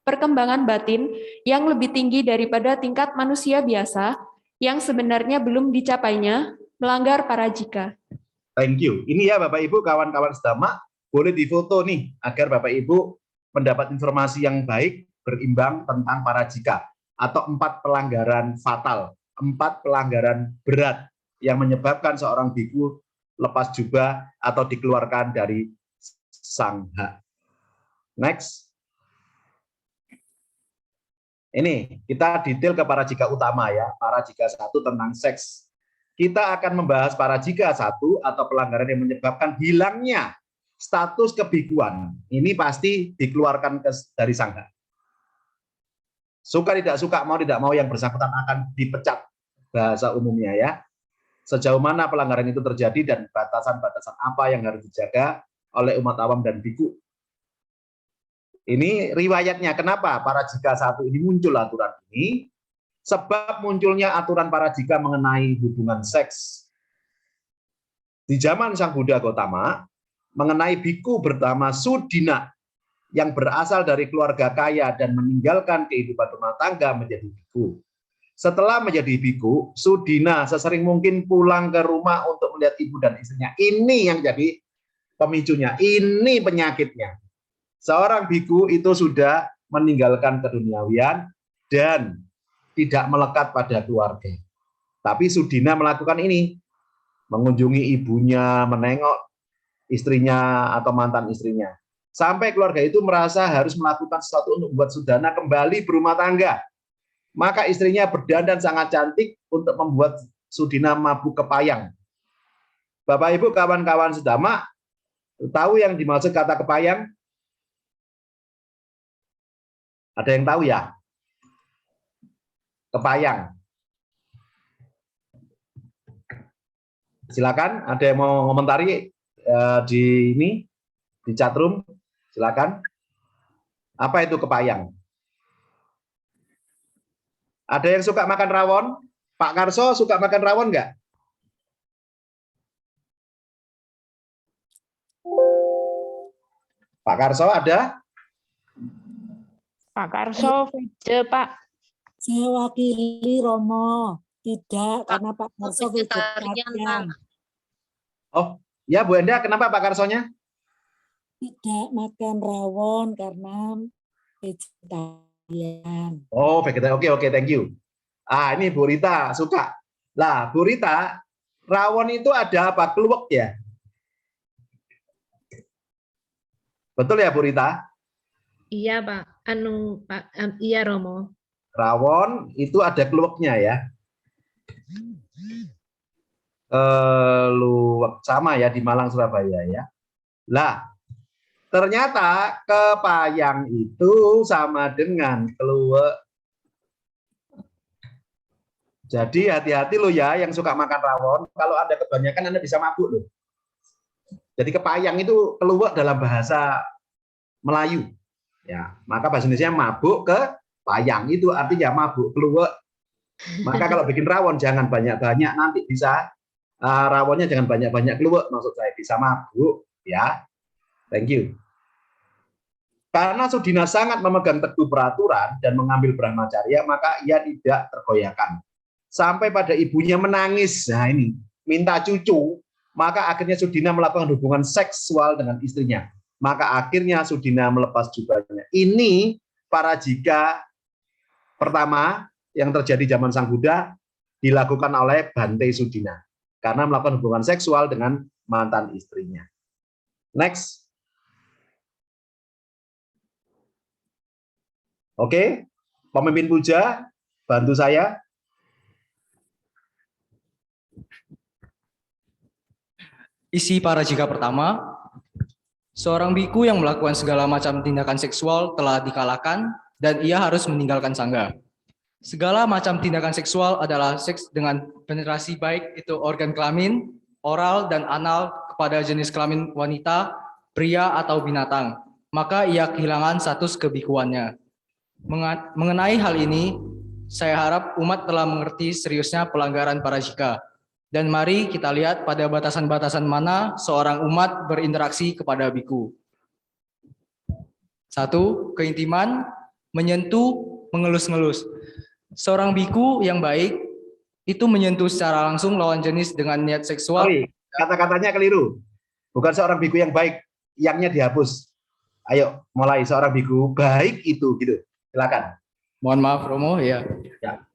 perkembangan batin yang lebih tinggi daripada tingkat manusia biasa yang sebenarnya belum dicapainya, melanggar parajika.
Thank you. Ini ya Bapak Ibu, kawan-kawan sedama, boleh difoto nih, agar Bapak Ibu mendapat informasi yang baik, berimbang tentang parajika, atau 4 pelanggaran fatal, 4 pelanggaran berat yang menyebabkan seorang biku lepas jubah atau dikeluarkan dari sangha. Next. Ini kita detail ke parajika utama ya, parajika 1 tentang seks. Kita akan membahas parajika 1 atau pelanggaran yang menyebabkan hilangnya status kebikuan. Ini pasti dikeluarkan dari sangha. Suka tidak suka, mau tidak mau yang bersangkutan akan dipecat, bahasa umumnya ya. Sejauh mana pelanggaran itu terjadi dan batasan-batasan apa yang harus dijaga oleh umat awam dan biku. Ini riwayatnya, kenapa parajika 1 ini muncul aturan ini? Sebab munculnya aturan parajika mengenai hubungan seks. Di zaman Sang Buddha Gautama, mengenai biku bernama Sudina, yang berasal dari keluarga kaya dan meninggalkan kehidupan rumah tangga menjadi biku. Setelah menjadi biku, Sudina sesering mungkin pulang ke rumah untuk melihat ibu dan istrinya. Ini yang jadi pemicunya, ini penyakitnya. Seorang biku itu sudah meninggalkan keduniawian, dan tidak melekat pada keluarga. Tapi Sudina melakukan ini, mengunjungi ibunya, menengok istrinya atau mantan istrinya. Sampai keluarga itu merasa harus melakukan sesuatu untuk membuat Sudana kembali berumah tangga. Maka istrinya berdandan sangat cantik untuk membuat Sudina mabuk kepayang. Bapak Ibu, kawan-kawan sedama, tahu yang dimaksud kata kepayang? Ada yang tahu ya? Kepayang. Silakan, ada yang mau komentari di ini, di chatroom? Silakan. Apa itu kepayang? Ada yang suka makan rawon? Pak Karso suka makan rawon nggak? Pak Karso ada?
Pak Karso, veje, Pak.
Saya wakili Romo. Tidak, karena Pak Karso
vegetarian, Pak.
Oh, ya Bu Enda, kenapa Pak Karsonya?
tidak makan rawon karena vegetarian.
Oh, vegetarian. Oke, thank you. Ah, ini Bu Rita suka. Lah, Bu Rita, rawon itu ada apa? Kluwek ya? Betul ya, Bu Rita?
Iya, Pak. Iya, Romo.
Rawon itu ada kluweknya ya. Kluwek sama ya di Malang, Surabaya ya. Lah, ternyata kepayang itu sama dengan kluwek. Jadi hati-hati loh ya yang suka makan rawon. Kalau Anda kebanyakan Anda bisa mabuk loh. Jadi kepayang itu kluwek dalam bahasa Melayu. Ya, maka bahasa Indonesia mabuk ke payang itu artinya mabuk kluwek. Maka kalau bikin rawon jangan banyak-banyak, nanti bisa rawonnya jangan banyak-banyak kluwek, maksud saya bisa mabuk ya. Thank you. Karena Sudina sangat memegang teguh peraturan dan mengambil brahmacarya, maka ia tidak tergoyahkan. Sampai pada ibunya menangis, nah ini, minta cucu, maka akhirnya Sudina melakukan hubungan seksual dengan istrinya. Maka akhirnya Sudina melepas jubahnya. Ini para jika pertama yang terjadi zaman Sang Buddha dilakukan oleh Bante Sudina. Karena melakukan hubungan seksual dengan mantan istrinya. Next. Oke, pemimpin puja, bantu saya.
Isi para jika pertama, seorang biku yang melakukan segala macam tindakan seksual telah dikalahkan dan ia harus meninggalkan sangga. Segala macam tindakan seksual adalah seks dengan penetrasi baik itu organ kelamin, oral, dan anal kepada jenis kelamin wanita, pria, atau binatang. Maka ia kehilangan status kebikuannya. Mengenai hal ini, saya harap umat telah mengerti seriusnya pelanggaran para jika. Dan mari kita lihat pada batasan-batasan mana seorang umat berinteraksi kepada biku. 1. Keintiman, menyentuh, mengelus-ngelus. Seorang biku yang baik itu menyentuh secara langsung lawan jenis dengan niat seksual.
Kata-katanya keliru. Bukan seorang biku yang baik, yangnya dihapus. Ayo, mulai seorang biku baik itu gitu. Silakan.
Mohon maaf Romo, ya.
Ya.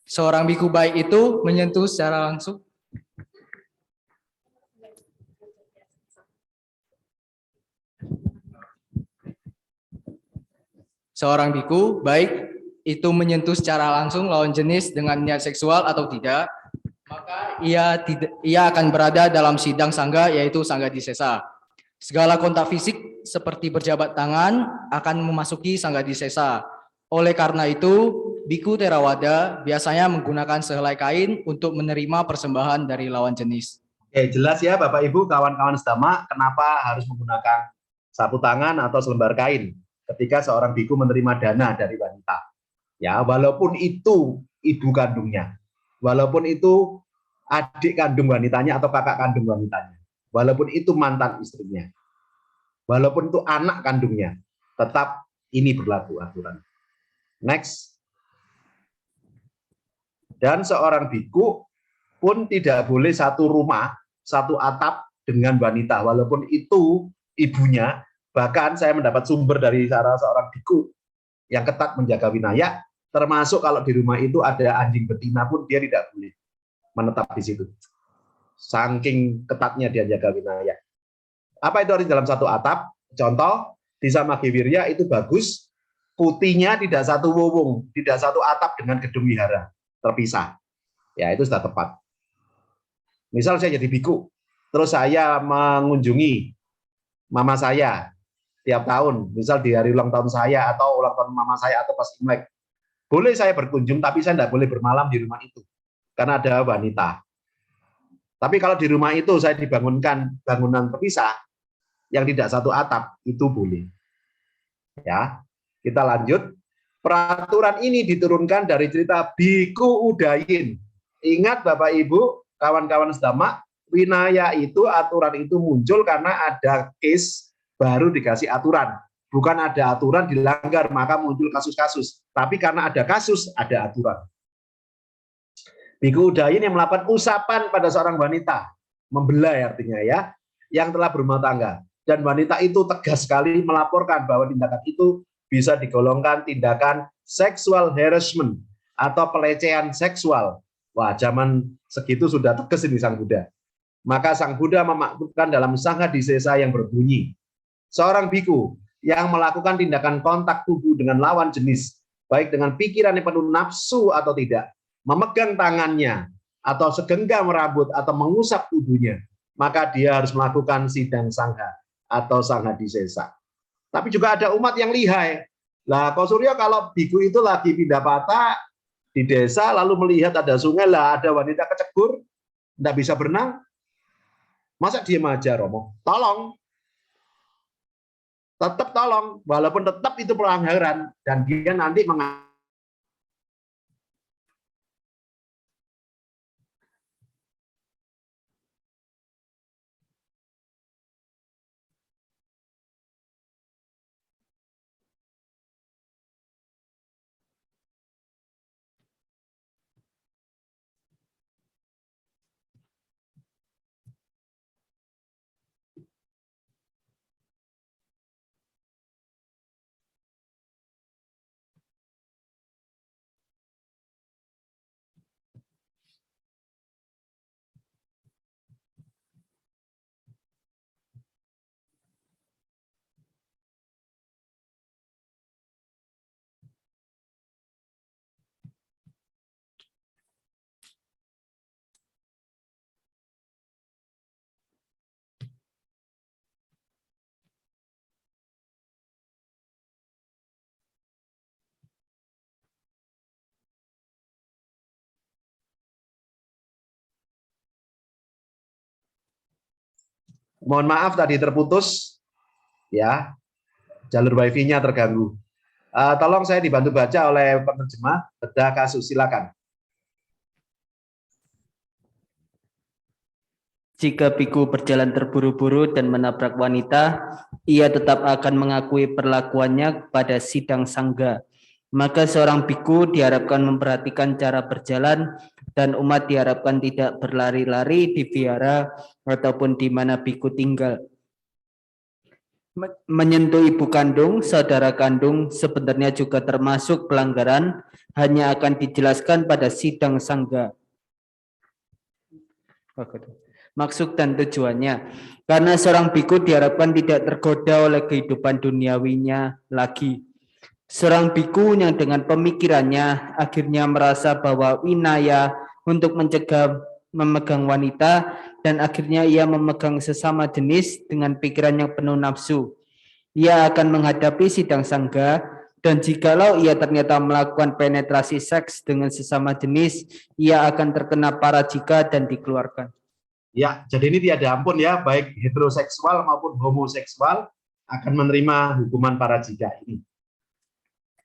Seorang biku baik itu menyentuh secara langsung. Seorang biku baik itu menyentuh secara langsung lawan jenis dengan niat seksual atau tidak, maka ia akan berada dalam sidang sangga, yaitu sangga disesa. Segala kontak fisik seperti berjabat tangan akan memasuki sangga disesa. Oleh karena itu, biku Theravada biasanya menggunakan sehelai kain untuk menerima persembahan dari lawan jenis.
Oke, jelas ya Bapak Ibu, kawan-kawan sedama, kenapa harus menggunakan sapu tangan atau selembar kain ketika seorang biku menerima dana dari wanita. Ya, walaupun itu ibu kandungnya, walaupun itu adik kandung wanitanya atau kakak kandung wanitanya, walaupun itu mantan istrinya, walaupun itu anak kandungnya, tetap ini berlaku aturan. Next. Dan seorang biku pun tidak boleh satu rumah, satu atap dengan wanita, walaupun itu ibunya. Bahkan saya mendapat sumber dari salah seorang biku yang ketat menjaga winaya, termasuk kalau di rumah itu ada anjing betina pun dia tidak boleh menetap di situ. Saking ketatnya dia jaga winaya. Apa itu harus dalam satu atap? Contoh, di Samagewirya itu bagus, putihnya tidak satu wowong, tidak satu atap dengan gedung wihara, terpisah. Ya, itu sudah tepat. Misal saya jadi biku, terus saya mengunjungi mama saya tiap tahun, misal di hari ulang tahun saya atau ulang tahun mama saya atau pas Imlek. Boleh saya berkunjung, tapi saya tidak boleh bermalam di rumah itu, karena ada wanita. Tapi kalau di rumah itu saya dibangunkan bangunan terpisah, yang tidak satu atap, itu boleh. Ya, kita lanjut. Peraturan ini diturunkan dari cerita Biku Udayin. Ingat Bapak Ibu, kawan-kawan sedama, winaya itu, aturan itu muncul karena ada case baru dikasih aturan. Bukan ada aturan dilanggar, maka muncul kasus-kasus. Tapi karena ada kasus, ada aturan. Biku Udayin yang melakukan usapan pada seorang wanita, membelai artinya ya, yang telah berumah tangga. Dan wanita itu tegas sekali melaporkan bahwa tindakan itu bisa digolongkan tindakan sexual harassment atau pelecehan seksual. Wah, zaman segitu sudah tegas ini Sang Buddha. Maka Sang Buddha memaktubkan dalam Sangha Disesa yang berbunyi, seorang biku yang melakukan tindakan kontak tubuh dengan lawan jenis, baik dengan pikiran yang penuh nafsu atau tidak, memegang tangannya, atau segenggam rambut, atau mengusap tubuhnya, maka dia harus melakukan sidang sangha atau Sangha Disesa. Tapi juga ada umat yang lihai. Lah, Ko Suryo kalau biku itu lagi pindah patah di desa, lalu melihat ada sungai, lah ada wanita kecebur, tidak bisa berenang, masa diem aja Romo? Tolong. Tetap tolong, walaupun tetap itu pelanggaran, dan dia nanti mohon maaf tadi terputus, ya, jalur wifi-nya terganggu. Tolong saya dibantu baca oleh penerjemah bedah kasus, silakan.
Jika biku berjalan terburu-buru dan menabrak wanita, ia tetap akan mengakui perlakuannya pada sidang sangga. Maka seorang biku diharapkan memperhatikan cara berjalan dan umat diharapkan tidak berlari-lari di vihara ataupun di mana biku tinggal. Menyentuh ibu kandung, saudara kandung sebenarnya juga termasuk pelanggaran, hanya akan dijelaskan pada sidang sangga. Maksud dan tujuannya, karena seorang biku diharapkan tidak tergoda oleh kehidupan duniawinya lagi. Seorang biku yang dengan pemikirannya akhirnya merasa bahwa winaya untuk mencegah memegang wanita, dan akhirnya ia memegang sesama jenis dengan pikiran yang penuh nafsu. Ia akan menghadapi sidang sangga, dan jikalau ia ternyata melakukan penetrasi seks dengan sesama jenis, ia akan terkena parajika dan dikeluarkan.
Ya, jadi ini tiada ampun ya, baik heteroseksual maupun homoseksual akan menerima hukuman parajika ini.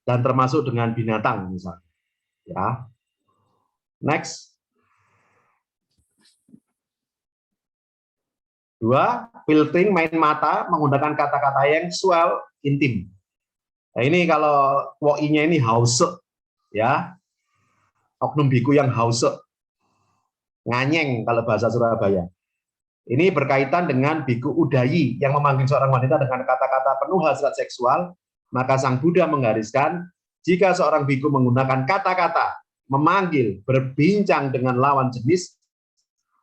Dan termasuk dengan binatang misalnya. Ya. Next. 2, filtering main mata menggunakan kata-kata yang seksual intim. Nah, ini kalau woi-nya ini hause, ya. Oknum biku yang hause. Nganyeng kalau bahasa Surabaya. Ini berkaitan dengan biku Udayi yang memanggil seorang wanita dengan kata-kata penuh hasrat seksual, maka Sang Buddha menggariskan jika seorang biku menggunakan kata-kata, memanggil, berbincang dengan lawan jenis,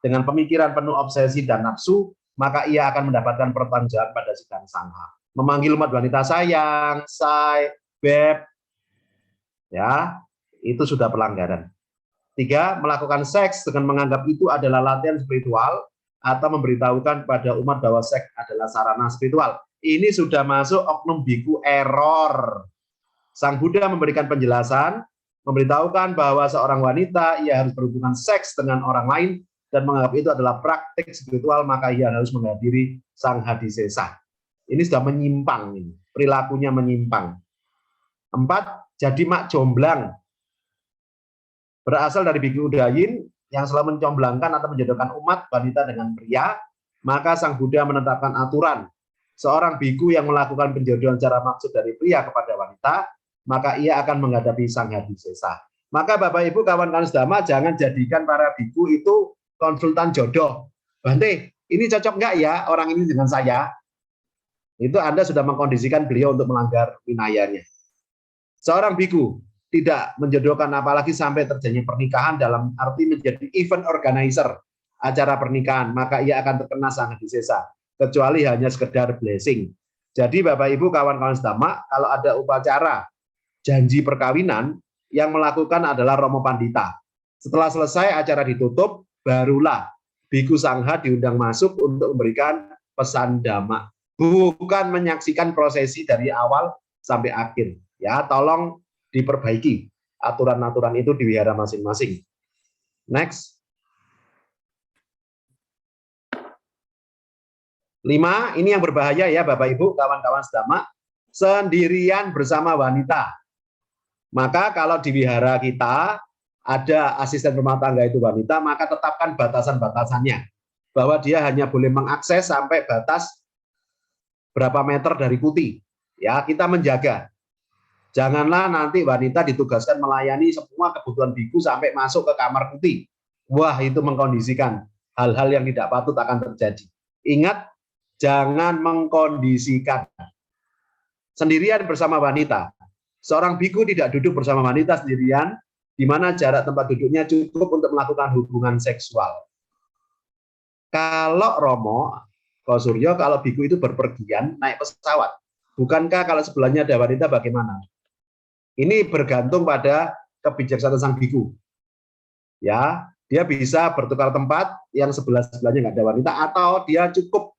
dengan pemikiran penuh obsesi dan nafsu, maka ia akan mendapatkan pertanggungjawaban pada sidang sangha. Memanggil umat wanita sayang, say, beb, ya, itu sudah pelanggaran. 3, melakukan seks dengan menganggap itu adalah latihan spiritual atau memberitahukan pada umat bahwa seks adalah sarana spiritual. Ini sudah masuk oknum biku error. Sang Buddha memberikan penjelasan, memberitahukan bahwa seorang wanita ia harus berhubungan seks dengan orang lain dan menganggap itu adalah praktik spiritual, maka ia harus menghadiri sangha disesa. Ini sudah menyimpang, ini perilakunya menyimpang. 4, jadi mak jomblang. Berasal dari biku Udayin yang selalu mencomblangkan atau menjodohkan umat wanita dengan pria, maka Sang Buddha menetapkan aturan. Seorang biku yang melakukan penjodohan secara maksud dari pria kepada wanita, maka ia akan menghadapi sangha disesa. Maka Bapak Ibu kawan-kawan sedama, jangan jadikan para biku itu konsultan jodoh. Bante, ini cocok nggak ya orang ini dengan saya? Itu Anda sudah mengkondisikan beliau untuk melanggar winayanya. Seorang biku tidak menjodohkan apalagi sampai terjadi pernikahan dalam arti menjadi event organizer acara pernikahan, maka ia akan terkena sangha disesa, kecuali hanya sekedar blessing. Jadi Bapak Ibu kawan-kawan sedama, kalau ada upacara janji perkawinan, yang melakukan adalah Romo Pandita. Setelah selesai acara ditutup, barulah biku sangha diundang masuk untuk memberikan pesan dhamma, bukan menyaksikan prosesi dari awal sampai akhir. Ya, tolong diperbaiki aturan-aturan itu di wihara masing-masing. Next. 5, ini yang berbahaya ya Bapak Ibu, kawan-kawan sedama, sendirian bersama wanita. Maka kalau di wihara kita ada asisten rumah tangga itu wanita, maka tetapkan batasan-batasannya. Bahwa dia hanya boleh mengakses sampai batas berapa meter dari kuti. Ya, kita menjaga. Janganlah nanti wanita ditugaskan melayani semua kebutuhan biku sampai masuk ke kamar kuti. Wah, itu mengkondisikan hal-hal yang tidak patut akan terjadi. Ingat, jangan mengkondisikan. Sendirian bersama wanita. Seorang biku tidak duduk bersama wanita sendirian, di mana jarak tempat duduknya cukup untuk melakukan hubungan seksual. Kalau Romo, kalau Suryo, kalau biku itu berpergian naik pesawat, bukankah kalau sebelahnya ada wanita bagaimana? Ini bergantung pada kebijaksanaan sang biku. Ya, dia bisa bertukar tempat yang sebelah-sebelahnya nggak ada wanita, atau dia cukup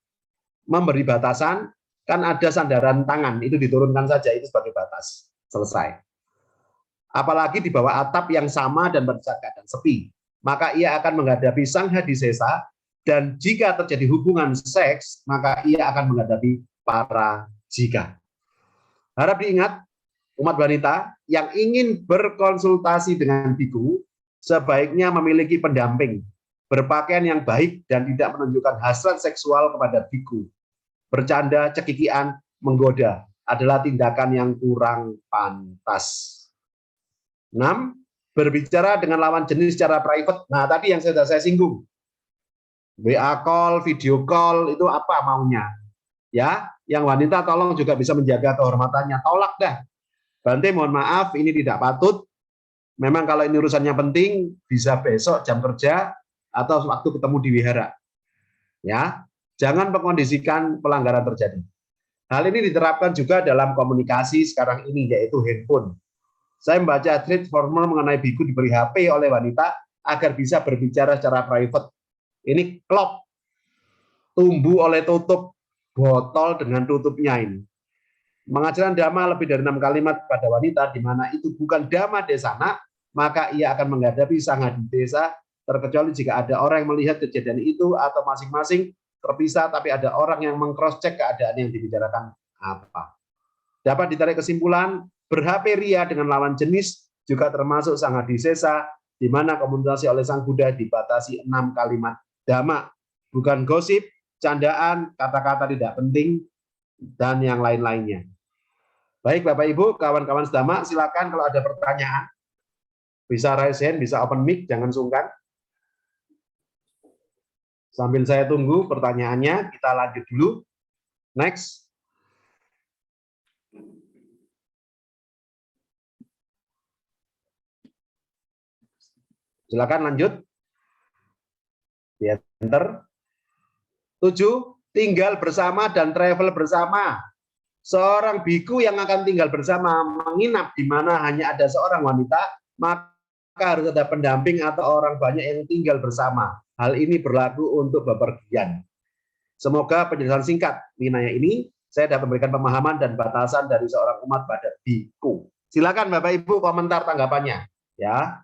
memberi batasan, kan ada sandaran tangan, itu diturunkan saja, itu sebagai batas. Selesai. Apalagi di bawah atap yang sama dan pada saat keadaan sepi, maka ia akan menghadapi sangha disesa, dan jika terjadi hubungan seks, maka ia akan menghadapi para jika. Harap diingat, umat wanita yang ingin berkonsultasi dengan biku sebaiknya memiliki pendamping, berpakaian yang baik dan tidak menunjukkan hasrat seksual kepada biku. Bercanda, cekikian, menggoda adalah tindakan yang kurang pantas. 6. Berbicara dengan lawan jenis secara private. Nah, tadi yang sudah saya singgung. WA call, video call, itu apa maunya? Ya, yang wanita tolong juga bisa menjaga kehormatannya. Tolak dah. Bante, mohon maaf, ini tidak patut. Memang kalau ini urusannya penting, bisa besok jam kerja atau waktu ketemu di wihara. Ya, jangan mengkondisikan pelanggaran terjadi. Hal ini diterapkan juga dalam komunikasi sekarang ini, yaitu handphone. Saya membaca thread formal mengenai biku diberi HP oleh wanita agar bisa berbicara secara private. Ini klop, tumbuh oleh tutup botol dengan tutupnya ini. Mengajarkan dhamma lebih dari 6 kalimat pada wanita, di mana itu bukan dhamma desana, maka ia akan menghadapi sangha desa, terkecuali jika ada orang yang melihat kejadian itu atau masing-masing terpisah, tapi ada orang yang meng-cross-check keadaan yang dibicarakan apa. Dapat ditarik kesimpulan, ber-HP ria dengan lawan jenis juga termasuk sangha disesa, di mana komunikasi oleh Sang Buddha dibatasi 6 kalimat dhamma, bukan gosip, candaan, kata-kata tidak penting, dan yang lain-lainnya. Baik Bapak Ibu, kawan-kawan sedama, silakan kalau ada pertanyaan. Bisa raise hand, bisa open mic, jangan sungkan. Sambil saya tunggu pertanyaannya, kita lanjut dulu. Next. Silakan lanjut. Di enter. 7. Tinggal bersama dan travel bersama. Seorang biku yang akan tinggal bersama menginap di mana hanya ada seorang wanita, maka harus ada pendamping atau orang banyak yang tinggal bersama. Hal ini berlaku untuk bepergian. Semoga penjelasan singkat Winaya ini saya dapat memberikan pemahaman dan batasan dari seorang umat pada biku. Silakan Bapak Ibu komentar tanggapannya, ya.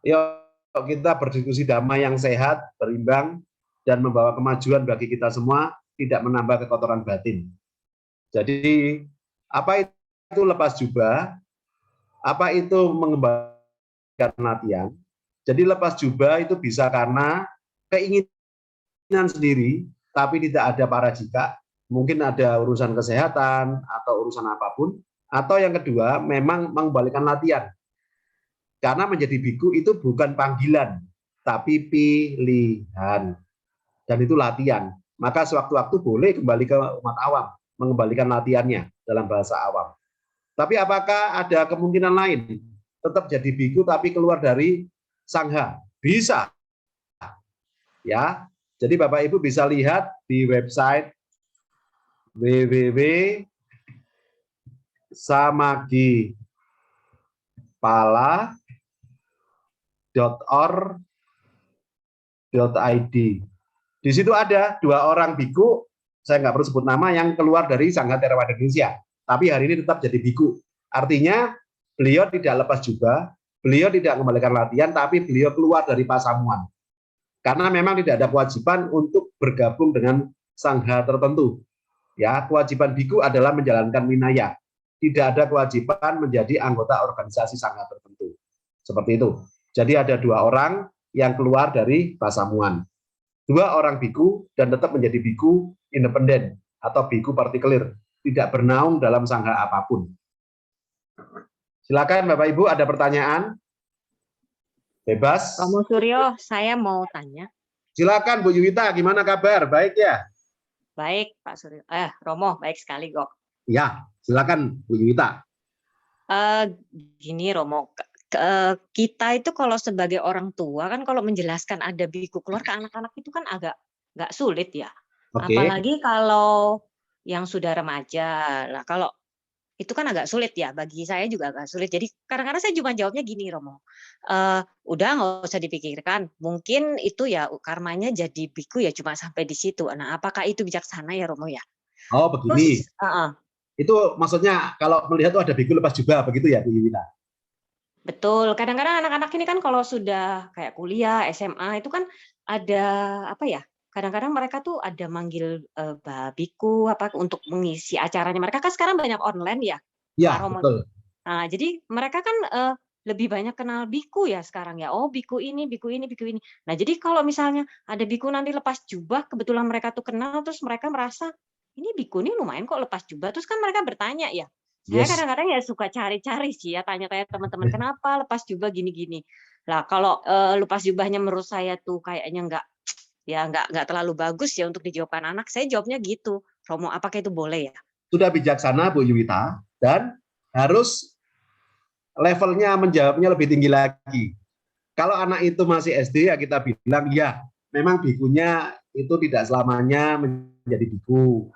Yuk kita berdiskusi damai yang sehat, berimbang, dan membawa kemajuan bagi kita semua, tidak menambah kekotoran batin. Jadi apa itu lepas jubah? Apa itu mengembalikan latihan? Jadi lepas jubah itu bisa karena keinginan sendiri, tapi tidak ada parajika, mungkin ada urusan kesehatan atau urusan apapun, atau yang kedua memang mengembalikan latihan. Karena menjadi biku itu bukan panggilan, tapi pilihan. Dan itu latihan. Maka sewaktu-waktu boleh kembali ke umat awam, mengembalikan latihannya dalam bahasa awam. Tapi apakah ada kemungkinan lain? Tetap jadi biku tapi keluar dari sangha? Bisa. Ya. Jadi Bapak Ibu bisa lihat di website www.samagipala.org.id. Di situ ada 2 orang biku, saya nggak perlu sebut nama, yang keluar dari Sangha Theravada Indonesia. Tapi hari ini tetap jadi biku. Artinya beliau tidak lepas jubah, beliau tidak mengembalikan latihan, tapi beliau keluar dari pasamuan. Karena memang tidak ada kewajiban untuk bergabung dengan sangha tertentu. Ya, kewajiban biku adalah menjalankan winaya. Tidak ada kewajiban menjadi anggota organisasi sangha tertentu. Seperti itu. Jadi ada 2 orang yang keluar dari pasamuan. 2 orang biku dan tetap menjadi biku independen atau biku partikelir, tidak bernaung dalam sangha apapun. Silakan Bapak Ibu, ada pertanyaan? Bebas.
Romo Suryo, saya mau tanya.
Silakan Bu Yuwita, gimana kabar? Baik ya?
Baik Pak Suryo. Romo, baik sekali kok.
Ya, silakan Bu Yuwita.
Gini Romo, kita itu kalau sebagai orang tua kan kalau menjelaskan ada biku keluar ke anak-anak itu kan agak nggak sulit ya.
Oke.
Apalagi kalau yang sudah remaja. Lah kalau itu kan agak sulit ya, bagi saya juga agak sulit. Jadi kadang-kadang saya cuma jawabnya gini Romo, udah nggak usah dipikirkan, mungkin itu ya karmanya jadi biku ya cuma sampai di situ. Nah apakah itu bijaksana ya Romo ya?
Oh begini,
Terus,
itu maksudnya kalau melihat tuh ada biku lepas jubah begitu ya Bu Yuwita?
betul, kadang-kadang anak-anak ini kan kalau sudah kayak kuliah, SMA itu kan ada apa ya? Kadang-kadang mereka tuh ada manggil biku apa untuk mengisi acaranya. Mereka kan sekarang banyak online ya,
Ya,
Pak Romo.
betul.
Nah, jadi mereka kan lebih banyak kenal biku ya sekarang ya. Oh, biku ini, biku ini, biku ini. Nah, jadi kalau misalnya ada biku nanti lepas jubah, kebetulan mereka tuh kenal, terus mereka merasa ini biku ini lumayan kok lepas jubah. Terus kan mereka bertanya ya. Saya
Yes.
kadang-kadang ya suka cari-cari sih ya, tanya-tanya teman-teman kenapa lepas jubah gini-gini. Lah kalau lepas jubahnya menurut saya tuh kayaknya nggak terlalu bagus ya untuk dijawabkan anak. Saya jawabnya gitu, Romo, apakah itu boleh ya?
Sudah bijaksana Bu Yuwita dan harus levelnya menjawabnya lebih tinggi lagi. Kalau anak itu masih SD ya kita bilang ya memang bikunya itu tidak selamanya menjadi biku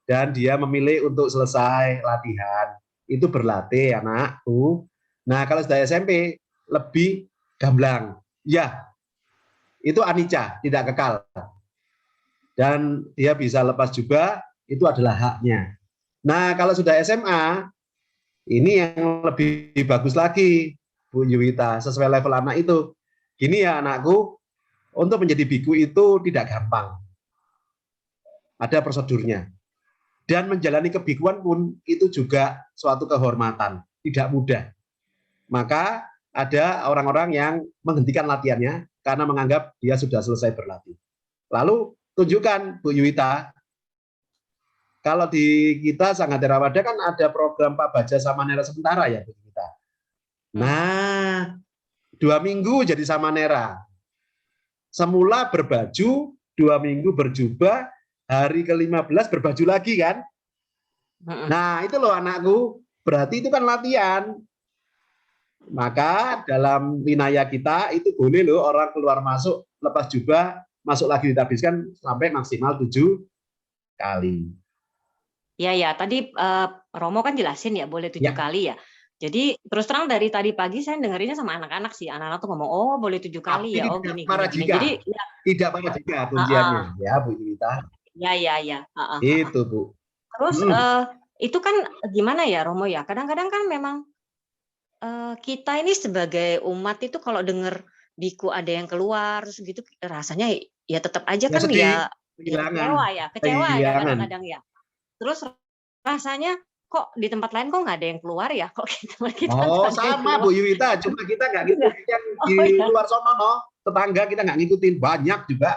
dan dia memilih untuk selesai latihan itu berlatih anakku. Nah kalau sudah SMP lebih gamblang ya itu anicca tidak kekal dan dia bisa lepas jubah itu adalah haknya. Nah kalau sudah SMA ini yang lebih bagus lagi Bu Yuwita, sesuai level anak itu. Gini ya anakku, untuk menjadi biku itu tidak gampang. Ada prosedurnya. Dan menjalani kebikuan pun itu juga suatu kehormatan, tidak mudah. Maka ada orang-orang yang menghentikan latihannya karena menganggap dia sudah selesai berlatih. Lalu tunjukkan Bu Yuwita, kalau di kita Sangha Theravada kan ada program Pak Baja Samanera sementara ya Bu Yuwita. Nah, 2 minggu jadi Samanera. Semula berbaju, 2 minggu berjubah, hari ke-15 berbaju lagi kan. Nah itu loh anakku, berarti itu kan latihan. Maka dalam winaya kita itu boleh loh orang keluar masuk lepas jubah, masuk lagi ditabiskan sampai maksimal 7 kali.
Ya, tadi Romo kan jelasin ya boleh 7
Ya.
kali ya. Jadi terus terang dari tadi pagi saya dengerinnya sama anak-anak sih. Anak-anak tuh ngomong, oh boleh 7 kali
Tapi
ya. Oh
tidak
gini.
parajika.
Jadi ya,
Tidak parajika kunciannya ya Bu Yunita.
ya.
Itu Bu.
Terus itu kan gimana ya Romo ya. Kadang-kadang kan memang kita ini sebagai umat itu kalau dengar biku ada yang keluar terus gitu rasanya ya tetap aja
Ya
kan
sedih,
ya
kehilangan.
kecewa ya
Kehilangan.
kadang-kadang ya. Terus rasanya kok di tempat lain kok nggak ada yang keluar ya? Kok kita
Oh
nggak ada yang
sama
keluar?
Bu Yuwita, cuma kita nggak ngikutin yang di
iya.
luar sono, no. Tetangga kita nggak ngikutin, banyak juga.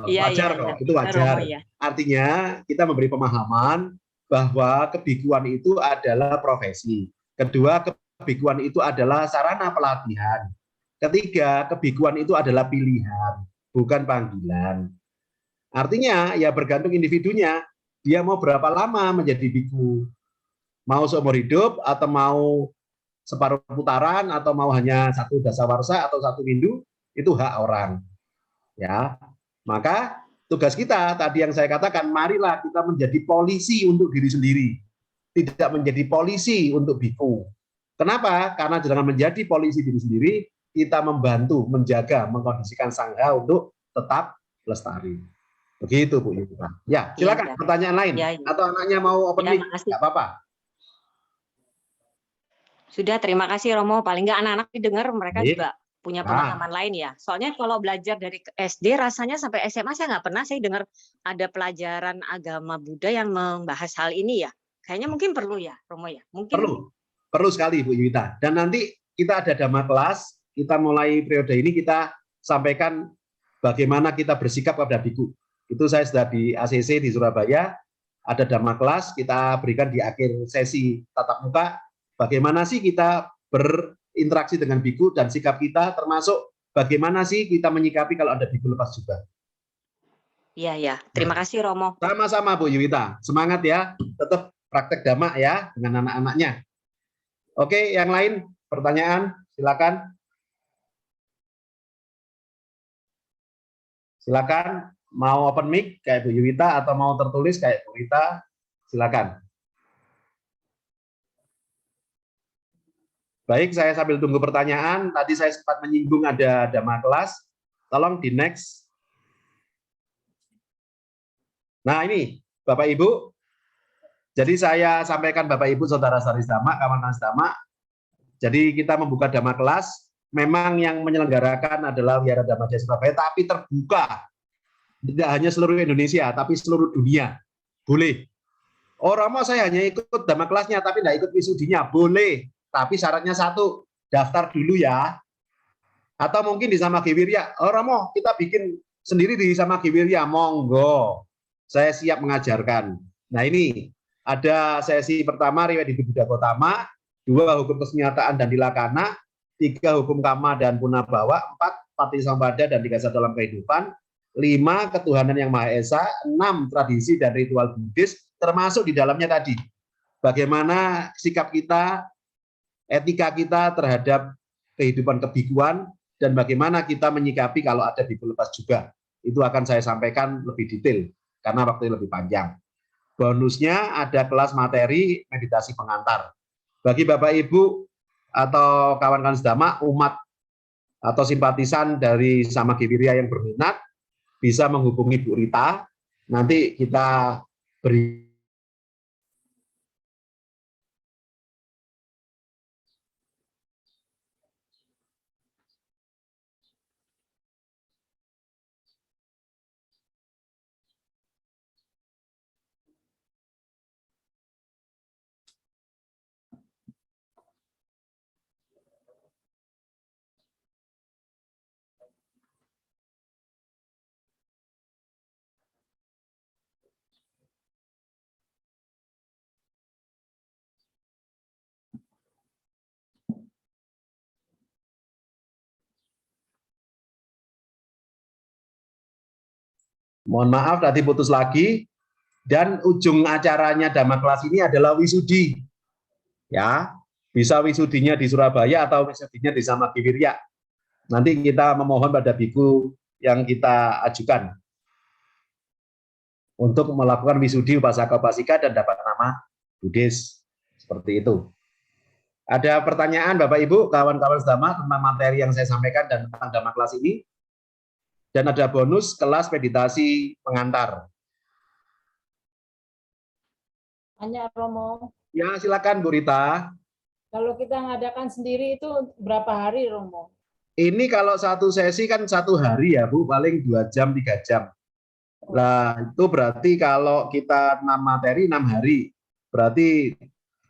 Iya,
Wajar
iya,
kok,
iya.
itu wajar.
Romo, ya.
Artinya kita memberi pemahaman bahwa kebikuan itu adalah profesi. Kedua, kebikuan itu adalah sarana pelatihan. Ketiga, kebikuan itu adalah pilihan, bukan panggilan. Artinya ya bergantung individunya, dia mau berapa lama menjadi biku. Mau seumur hidup atau mau separuh putaran atau mau hanya 1 dasawarsa atau 1 windu, itu hak orang. Ya, maka tugas kita tadi yang saya katakan, marilah kita menjadi polisi untuk diri sendiri, tidak menjadi polisi untuk biku. Kenapa? Karena dengan menjadi polisi diri sendiri, kita membantu, menjaga, mengkondisikan sangha untuk tetap lestari. Begitu Bu Yunita. Ya, silakan pertanyaan lain. Atau anaknya mau open mic, nggak apa-apa.
Sudah, terima kasih Romo. Paling nggak anak-anak didengar mereka juga punya pengalaman lain ya. Soalnya kalau belajar dari SD rasanya sampai SMA saya nggak pernah saya dengar ada pelajaran agama Buddha yang membahas hal ini ya. Kayaknya mungkin perlu ya, Romo ya. Mungkin
perlu sekali Bu Yunita. Dan nanti kita ada dhamma kelas, kita mulai periode ini kita sampaikan bagaimana kita bersikap kepada biku. Itu saya sudah di ACC di Surabaya, ada dhamma kelas kita berikan di akhir sesi tatap muka. Bagaimana sih kita berinteraksi dengan biku dan sikap kita, termasuk bagaimana sih kita menyikapi kalau ada biku lepas jubah.
Iya. Terima kasih Romo.
Sama-sama Bu Yunita. Semangat ya. Tetap praktek dhamma ya dengan anak-anaknya. Oke, yang lain pertanyaan silakan. Silakan mau open mic kayak Bu Yunita atau mau tertulis kayak Bu Rita, silakan. Baik, saya sambil tunggu pertanyaan. Tadi saya sempat menyinggung ada dhamma kelas. Tolong di next. Nah ini, Bapak Ibu. Jadi saya sampaikan Bapak Ibu, saudara-saudari Dhamma, kawan Dhamma. Jadi kita membuka dhamma kelas. Memang yang menyelenggarakan adalah Wihara Dhamma Jaya Surabaya, tapi terbuka. Tidak hanya seluruh Indonesia, tapi seluruh dunia. Boleh. Oh Romo, saya hanya ikut dhamma kelasnya, tapi tidak ikut wisudinya. Boleh. Tapi syaratnya 1, daftar dulu ya. Atau mungkin di Samagewirya, oh Romo, kita bikin sendiri di Samagewirya, monggo. Saya siap mengajarkan. Nah ini, ada sesi pertama, riwayat hidup Buddha Gotama, 2 hukum kesenyataan dan dilakana, 3 hukum kama dan punabawa, 4 patisampada dan dikasih dalam kehidupan, 5 ketuhanan yang Maha Esa, 6 tradisi dan ritual Buddhis, termasuk di dalamnya tadi. Bagaimana sikap kita, etika kita terhadap kehidupan kebikuan, dan bagaimana kita menyikapi kalau ada biku lepas juga. Itu akan saya sampaikan lebih detail, karena waktunya lebih panjang. Bonusnya ada kelas materi meditasi pengantar. Bagi Bapak Ibu atau kawan-kawan Dhamma, umat atau simpatisan dari Samagewirya yang berminat, bisa menghubungi Bu Rita. Nanti kita beri mohon maaf tadi putus lagi, dan ujung acaranya dhamma kelas ini adalah wisudi. Ya. Bisa wisudinya di Surabaya atau wisudinya di Samakiwirya. Nanti kita memohon pada biku yang kita ajukan untuk melakukan wisudi upasaka-upasika dan dapat nama Buddhis. Seperti itu. Ada pertanyaan Bapak Ibu, kawan-kawan sedama tentang materi yang saya sampaikan dan tentang dhamma kelas ini? Dan ada bonus kelas meditasi pengantar.
Tanya Romo,
Ya, silakan Bu Rita.
kalau kita ngadakan sendiri itu berapa hari Romo?
Ini kalau satu sesi kan 1 hari ya Bu, paling 2 jam, 3 jam. Nah, itu berarti kalau kita 6 materi 6 hari, berarti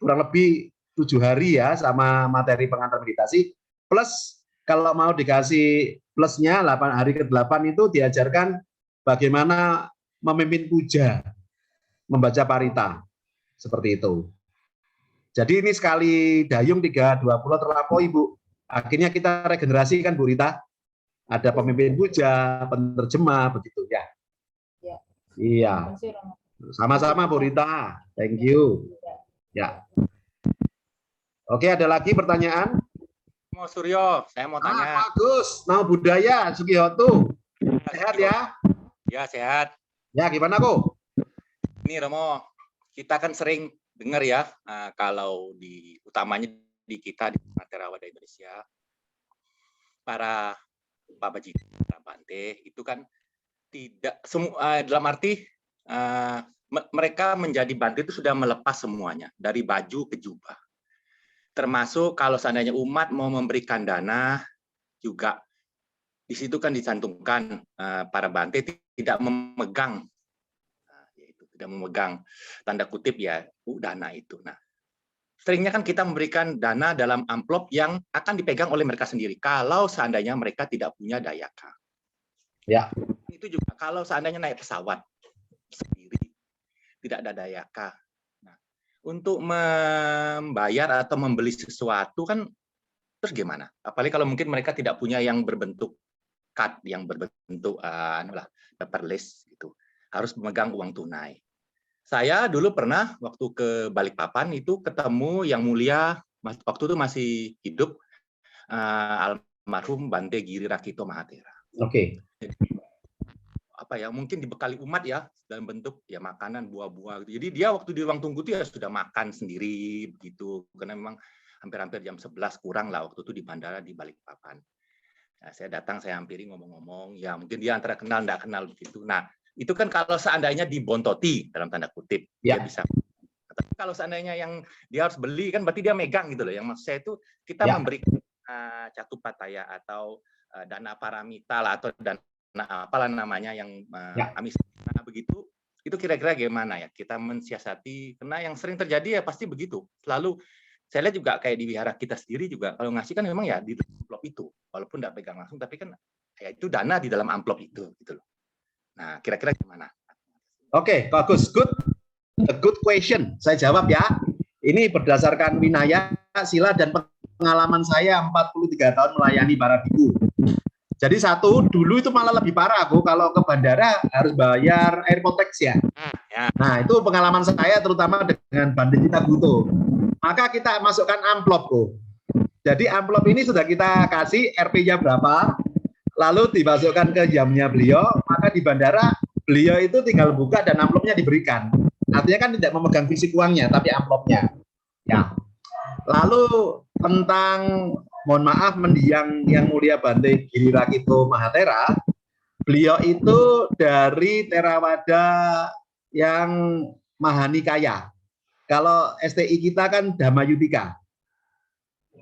kurang lebih 7 hari ya sama materi pengantar meditasi. Plus kalau mau dikasih plusnya 8 hari ke-8 itu diajarkan bagaimana memimpin puja, membaca parita. Seperti itu. Jadi ini sekali dayung 3-20 terlampaui Bu. Akhirnya kita regenerasi kan Bu Rita. Ada pemimpin puja, penerjemah, begitu ya.
Ya.
Iya.
Terima kasih, Romo.
Sama-sama Bu Rita. Thank you. Ya. Oke, ada lagi pertanyaan?
Mau Suryo, saya mau tanya.
Bagus. Mau budaya, Sugiyoto. Sehat ya?
Ya, sehat.
Ya, gimana kok?
Ini Romo, kita kan sering dengar ya, kalau utamanya di kita di Materawada Indonesia, para Pak Bajika, Pak Bante itu kan tidak semua dalam arti mereka menjadi Bante itu sudah melepas semuanya dari baju ke jubah. Termasuk kalau seandainya umat mau memberikan dana juga di situ kan dicantumkan para Bante tidak memegang tidak memegang tanda kutip ya dana itu. Nah, seringnya kan kita memberikan dana dalam amplop yang akan dipegang oleh mereka sendiri kalau seandainya mereka tidak punya dayaka.
Ya.
Itu juga kalau seandainya naik pesawat sendiri tidak ada dayaka. Nah, untuk membayar atau membeli sesuatu kan terus gimana? Apalagi kalau mungkin mereka tidak punya yang berbentuk card, yang berbentuk paperless gitu. Harus memegang uang tunai. Saya dulu pernah waktu ke Balikpapan itu ketemu yang mulia waktu itu masih hidup almarhum Bante Giri Rakito Mahatera.
Oke.
Apa ya mungkin dibekali umat ya dalam bentuk ya makanan buah-buah. Jadi dia waktu di ruang tunggu itu ya sudah makan sendiri begitu karena memang hampir-hampir jam 11 kurang lah waktu itu di bandara di Balikpapan. Nah, saya datang saya hampiri ngomong-ngomong ya mungkin dia antara kenal enggak kenal begitu. Nah itu kan kalau seandainya dibontoti dalam tanda kutip
ya.
Dia bisa. Tapi kalau seandainya yang dia harus beli kan berarti dia megang gitu loh. Yang maksud saya itu kita memberi catupataya atau dana paramita lah atau dana apalah namanya yang amisana begitu. Itu kira-kira gimana ya kita mensiasati karena yang sering terjadi ya pasti begitu. Selalu saya lihat juga kayak di wihara kita sendiri juga kalau ngasih kan memang ya di amplop itu walaupun enggak pegang langsung tapi kan ya itu dana di dalam amplop itu gitu loh. Nah, kira-kira gimana?
Oke, bagus. Good question. Saya jawab ya. Ini berdasarkan winaya, sila, dan pengalaman saya 43 tahun melayani para biku. Jadi dulu itu malah lebih parah, Bu. Kalau ke bandara harus bayar airport tax ya. Nah, itu pengalaman saya terutama dengan Bante Cita Buto. Maka kita masukkan amplop, Bu. Jadi amplop ini sudah kita kasih RP-nya berapa, lalu dimasukkan ke jamnya beliau, maka di bandara beliau itu tinggal buka dan amplopnya diberikan. Artinya kan tidak memegang fisik uangnya, tapi amplopnya. Ya. Lalu tentang, mohon maaf, mendiang yang mulia Bante Giri Rakito Mahatera, beliau itu dari Theravada yang Mahanikaya. Kalau STI kita kan Dhammayutika.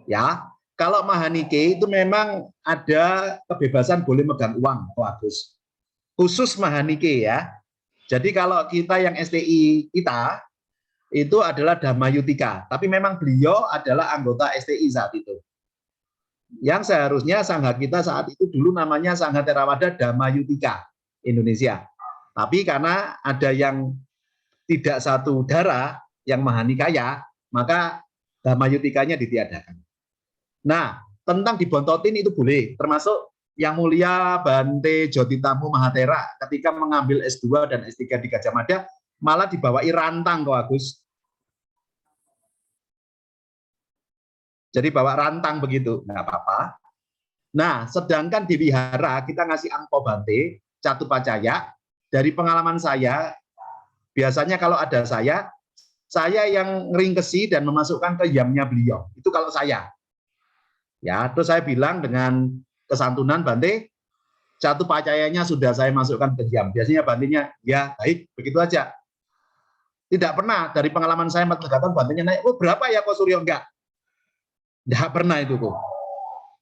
Ya. Kalau Mahanike itu memang ada kebebasan boleh megang uang, Pak Agus. Khusus Mahanike ya. Jadi kalau kita yang STI kita itu adalah Dhammayutika, tapi memang beliau adalah anggota STI saat itu. Yang seharusnya sangha kita saat itu dulu namanya Sangha Theravada Dhammayutika Indonesia. Tapi karena ada yang tidak satu darah yang Mahanikaya, maka Dhammayutikanya ditiadakan. Nah, tentang dibontotin itu boleh, termasuk yang mulia Bante Jotitamu Mahatera ketika mengambil S2 dan S3 di Gajah Mada malah dibawai rantang kok Agus. Jadi bawa rantang begitu, nggak apa-apa. Nah, sedangkan di wihara kita ngasih angpo bante, catupacaya. Dari pengalaman saya, biasanya kalau ada saya yang ngeringkesi dan memasukkan ke yamnya beliau. Itu kalau saya. Ya, terus saya bilang dengan kesantunan, Bante, catupacayanya sudah saya masukkan ke yam. Biasanya bantenya, ya baik, begitu aja. Tidak pernah dari pengalaman saya 4 tahun bantenya naik, oh berapa ya kok Suryo? Enggak. Tidak pernah itu kok.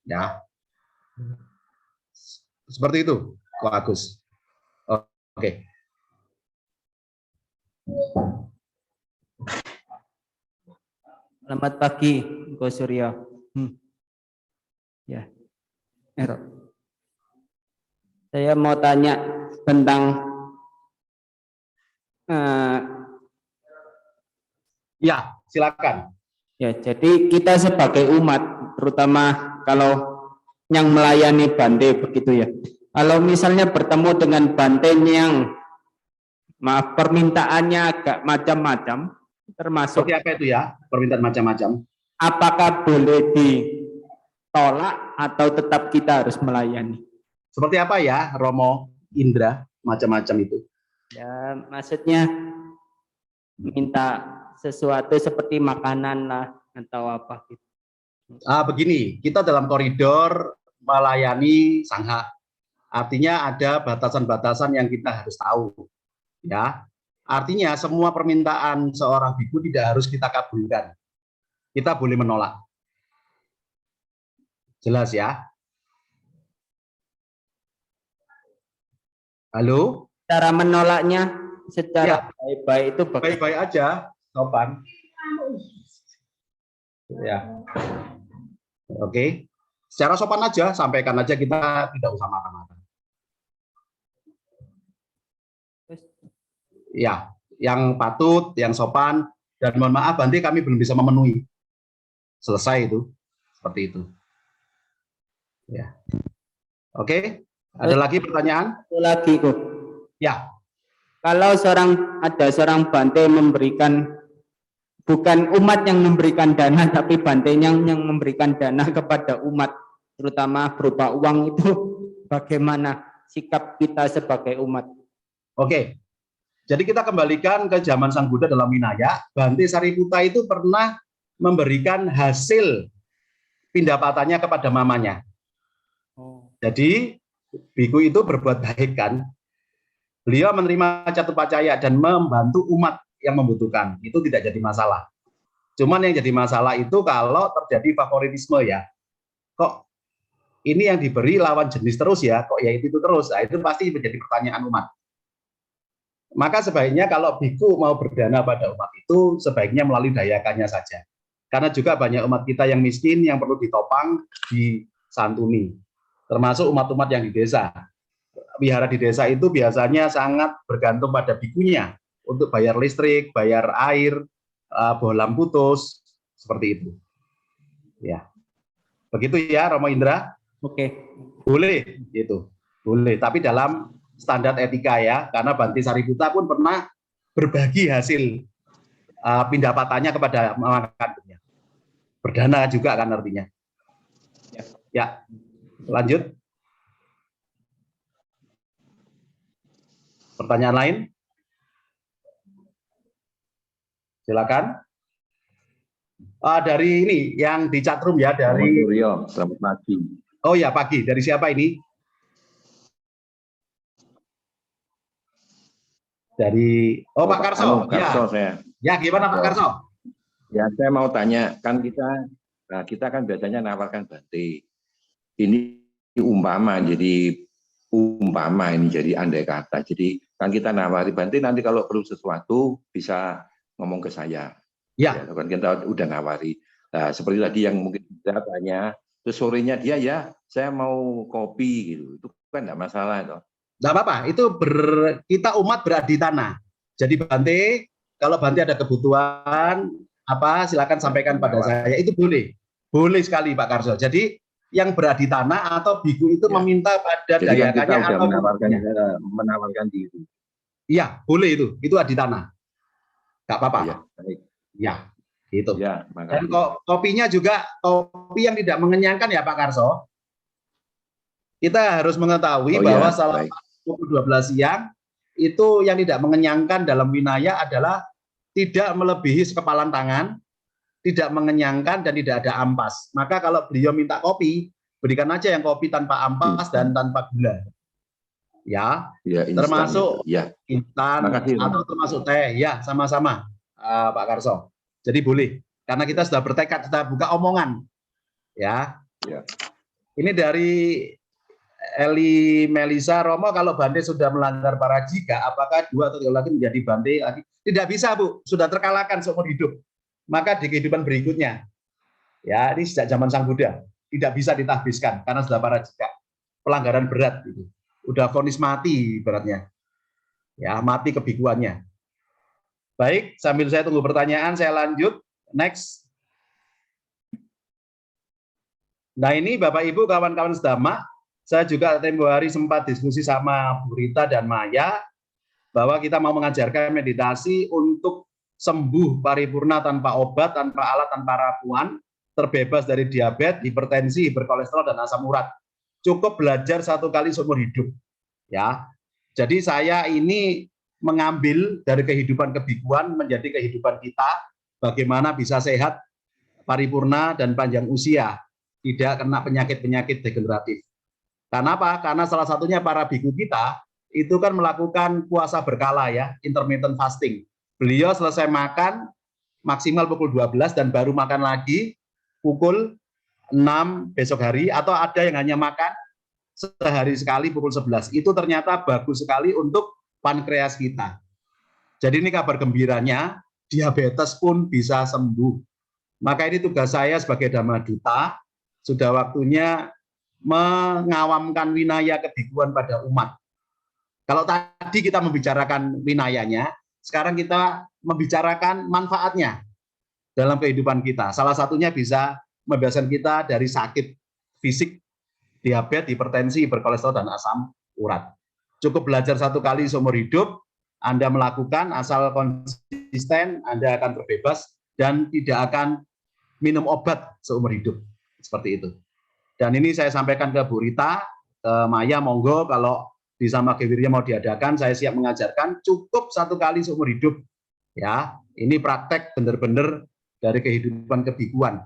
Ya. Seperti itu, Pak Agus. Oke.
Selamat pagi, Ko Suryo. Ya. Saya mau tanya tentang
ya, silakan.
Ya, jadi kita sebagai umat, terutama kalau yang melayani Bante begitu ya. Kalau misalnya bertemu dengan Bante yang permintaannya agak macam-macam, termasuk
seperti apa itu ya, permintaan macam-macam.
Apakah boleh ditolak atau tetap kita harus melayani?
Seperti apa ya, Romo, Indra, macam-macam itu?
Ya, maksudnya minta sesuatu seperti makanan lah atau apa gitu.
Begini, kita dalam koridor melayani sangha. Artinya ada batasan-batasan yang kita harus tahu. Ya, artinya semua permintaan seorang biku tidak harus kita kabulkan. Kita boleh menolak. Jelas ya? Halo?
Cara menolaknya secara baik-baik itu
baik-baik aja, sopan. Ya. Oke. Secara sopan aja, sampaikan aja, kita tidak usah marah-marah. Ya, yang patut, yang sopan, dan mohon maaf Bante kami belum bisa memenuhi. Selesai itu, seperti itu. Ya. Oke, ada lagi pertanyaan?
Lagi kok.
Ya.
Kalau ada seorang Bante memberikan, bukan umat yang memberikan dana, tapi Bante yang memberikan dana kepada umat, terutama berupa uang, itu bagaimana sikap kita sebagai umat?
Oke. Jadi kita kembalikan ke zaman Sang Buddha dalam Vinaya. Bante Sariputta itu pernah memberikan hasil pindapatannya kepada mamanya. Jadi biku itu berbuat baik kan. Beliau menerima catupacaya dan membantu umat yang membutuhkan. Itu tidak jadi masalah. Cuman yang jadi masalah itu kalau terjadi favoritisme ya. Kok ini yang diberi lawan jenis terus ya? Kok ya itu terus? Nah, itu pasti menjadi pertanyaan umat. Maka sebaiknya kalau biku mau berdana pada umat itu sebaiknya melalui dayakannya saja. Karena juga banyak umat kita yang miskin yang perlu ditopang, disantuni. Termasuk umat-umat yang di desa. Wihara di desa itu biasanya sangat bergantung pada bikunya untuk bayar listrik, bayar air, bohlam putus, seperti itu. Ya. Begitu ya Romo Indra?
Oke.
Boleh itu. Boleh, tapi dalam standar etika ya, karena Bante Sariputta pun pernah berbagi hasil pindapatannya kepada mama kandungnya. Berdana juga kan artinya. Ya, lanjut. Pertanyaan lain? Silakan. Dari ini yang di chatroom ya, dari
Suryo, selamat pagi.
Oh ya, pagi. Dari siapa ini? Dari Pak Karso.
Karso
ya.
Saya.
Ya, gimana Pak Karso?
Ya, saya mau tanya, kan kita kan biasanya nawarkan Bante. Ini umpama, jadi umpama ini jadi andai kata. Jadi kan kita nawari Bante, nanti kalau perlu sesuatu bisa ngomong ke saya.
Ya.
Kan kita udah nawari. Nah, seperti tadi yang mungkin kita tanya, terus sorenya dia ya, saya mau kopi gitu. Itu kan enggak masalah toh.
Nggak apa-apa, itu kita umat beradi tanah. Jadi Bante, kalau Bante ada kebutuhan apa, silakan sampaikan pada saya. Itu boleh, boleh sekali Pak Karso. Jadi yang beradi tanah atau biku itu meminta pada dayakannya atau
menawarkan diri.
Iya, boleh itu adi tanah. Nggak apa-apa.
Ya, baik.
Ya, Gitu.
Ya,
Dan
makasih.
kopinya juga kopi yang tidak mengenyangkan ya Pak Karso. Kita harus mengetahui
Oh
bahwa
ya,
salah
baik.
pukul 12 siang itu yang tidak mengenyangkan dalam winaya adalah tidak melebihi sekepalan tangan, tidak mengenyangkan dan tidak ada ampas. Maka kalau beliau minta kopi, berikan aja yang kopi tanpa ampas dan tanpa gula. Ya,
Ya, instan
termasuk
itu. Ya,
instan
makasih.
atau termasuk teh. Ya, sama-sama Pak Karso. Jadi boleh, karena kita sudah bertekad, kita buka omongan. Ya.
Ya.
Ini dari Eli Melisa Romo, kalau Bante sudah melanggar parajika, apakah 2 atau 3 lagi menjadi Bante lagi? Tidak bisa, Bu. Sudah terkalahkan seumur hidup. Maka di kehidupan berikutnya, ya ini sejak zaman Sang Buddha, tidak bisa ditahbiskan karena sudah parajika. Pelanggaran berat itu. Udah vonis mati beratnya. Ya, mati kebikuannya. Baik, sambil saya tunggu pertanyaan, saya lanjut. Next. Nah, ini Bapak Ibu, kawan-kawan sedama, saya juga tempo hari sempat diskusi sama Bu Rita dan Maya bahwa kita mau mengajarkan meditasi untuk sembuh paripurna tanpa obat, tanpa alat, tanpa ramuan, terbebas dari diabetes, hipertensi, hiperkolesterol, dan asam urat. Cukup belajar 1 kali seumur hidup. Ya, jadi saya ini mengambil dari kehidupan kebikuan menjadi kehidupan kita, bagaimana bisa sehat, paripurna, dan panjang usia, tidak kena penyakit-penyakit degeneratif. Karena apa? Karena salah satunya para biku kita itu kan melakukan puasa berkala ya, intermittent fasting. Beliau selesai makan maksimal pukul 12 dan baru makan lagi pukul 6 besok hari, atau ada yang hanya makan sehari sekali pukul 11. Itu ternyata bagus sekali untuk pankreas kita. Jadi ini kabar gembiranya, diabetes pun bisa sembuh. Maka ini tugas saya sebagai Dhamma Duta, sudah waktunya mengawamkan winaya kebikuan pada umat. Kalau tadi kita membicarakan winayanya, sekarang kita membicarakan manfaatnya dalam kehidupan kita. Salah satunya bisa membebaskan kita dari sakit fisik, diabetes, hipertensi, hiperkolesterol, dan asam urat. Cukup belajar 1 kali seumur hidup, Anda melakukan, asal konsisten, Anda akan terbebas dan tidak akan minum obat seumur hidup. Seperti itu. Dan ini saya sampaikan ke Bu Rita, ke Maya, monggo kalau di Sama Gewirya mau diadakan, saya siap mengajarkan, cukup 1 kali seumur hidup. Ya, ini praktek benar-benar dari kehidupan kebikuan.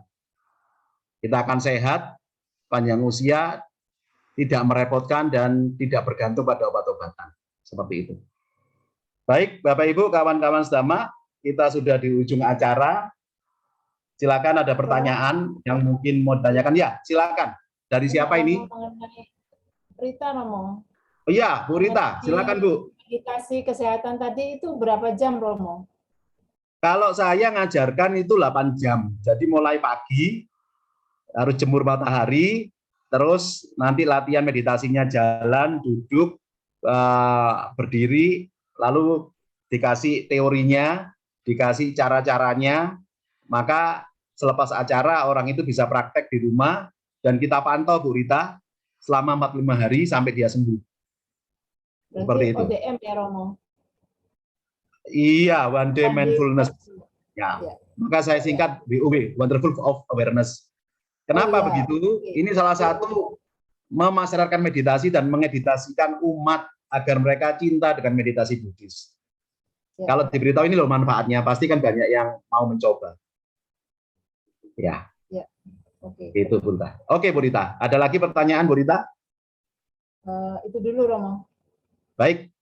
Kita akan sehat, panjang usia, tidak merepotkan dan tidak bergantung pada obat-obatan. Seperti itu. Baik, Bapak Ibu, kawan-kawan sedama, kita sudah di ujung acara. Silakan ada pertanyaan yang mungkin mau ditanyakan. Ya, silakan. Dari siapa ini?
Rita Romo.
Oh iya, Bu Rita, silakan Bu.
Meditasi kesehatan tadi itu berapa jam Romo?
Kalau saya ngajarkan itu 8 jam. Jadi mulai pagi, harus jemur matahari, terus nanti latihan meditasinya jalan, duduk, berdiri, lalu dikasih teorinya, dikasih cara-caranya, maka selepas acara orang itu bisa praktek di rumah, dan kita pantau Bu Rita selama 45 hari sampai dia sembuh.
Berarti
Seperti itu.
ODM ya Romo?
Iya, One Day Mindfulness. Ya, maka saya singkat WOW, Wonderful of Awareness. Kenapa begitu? Ini salah satu memasyarakatkan meditasi dan mengeditasikan umat agar mereka cinta dengan meditasi Buddhis. Kalau diberitahu ini loh manfaatnya, pasti kan banyak yang mau mencoba. Ya.
Oke.
Itu Bu Rita. Oke Bu Rita, ada lagi pertanyaan Bu Rita?
Itu dulu Romo.
Baik.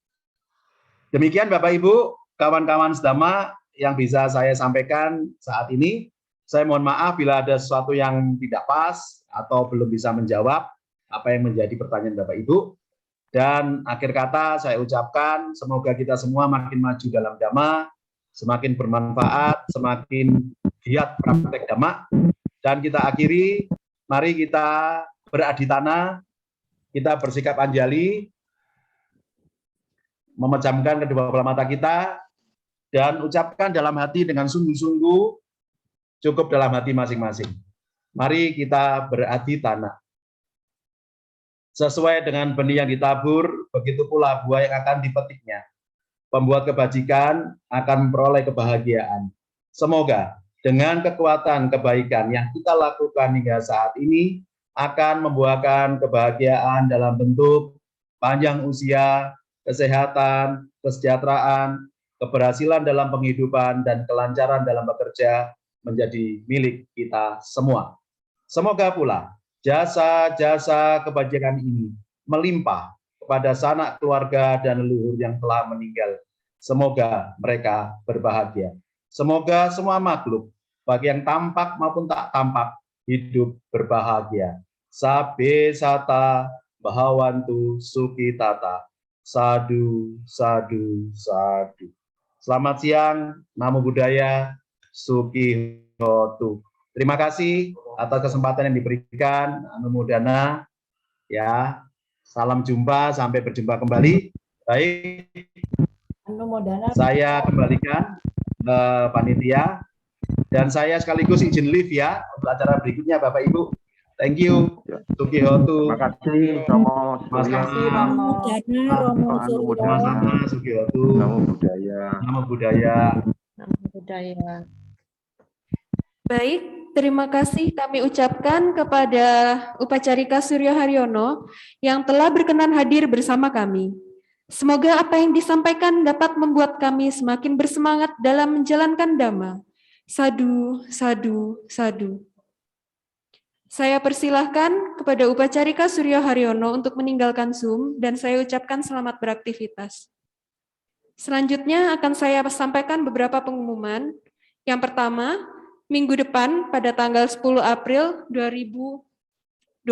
Demikian Bapak Ibu, kawan-kawan sedama yang bisa saya sampaikan saat ini. Saya mohon maaf bila ada sesuatu yang tidak pas atau belum bisa menjawab apa yang menjadi pertanyaan Bapak Ibu. Dan akhir kata saya ucapkan semoga kita semua makin maju dalam Dhamma, semakin bermanfaat, semakin giat praktek Dhamma. Dan kita akhiri, mari kita beraditana, kita bersikap anjali, memejamkan kedua belah mata kita, dan ucapkan dalam hati dengan sungguh-sungguh, cukup dalam hati masing-masing. Mari kita beraditana. Sesuai dengan benih yang ditabur, begitu pula buah yang akan dipetiknya. Pembuat kebajikan akan memperoleh kebahagiaan. Semoga dengan kekuatan kebaikan yang kita lakukan hingga saat ini akan membuahkan kebahagiaan dalam bentuk panjang usia, kesehatan, kesejahteraan, keberhasilan dalam penghidupan, dan kelancaran dalam bekerja menjadi milik kita semua. Semoga pula jasa-jasa kebajikan ini melimpah kepada sanak keluarga dan leluhur yang telah meninggal. Semoga mereka berbahagia. Semoga semua makhluk, baik yang tampak maupun tak tampak, hidup berbahagia. Sabe sata bahawantu sukitata. Sadu, sadu, sadu. Selamat siang, Namo Buddhaya, Sukihotu. Terima kasih atas kesempatan yang diberikan. Anumodana, ya. Salam jumpa, sampai berjumpa kembali. Baik, saya kembalikan ke panitia dan saya sekaligus izin live ya untuk acara berikutnya, Bapak Ibu. Thank you. Sukihotu.
Terima kasih, Romo.
Sama-sama, Sukihotu.
Namo Buddhaya.
Namo Buddhaya.
Namo Buddhaya.
Baik, terima kasih kami ucapkan kepada Upacarika Surya Haryono yang telah berkenan hadir bersama kami. Semoga apa yang disampaikan dapat membuat kami semakin bersemangat dalam menjalankan Dhamma. Sadu, sadu, sadu. Saya persilahkan kepada Upacarika Surya Haryono untuk meninggalkan Zoom dan saya ucapkan selamat beraktivitas. Selanjutnya akan saya sampaikan beberapa pengumuman. Yang pertama, minggu depan pada tanggal 10 April 2021,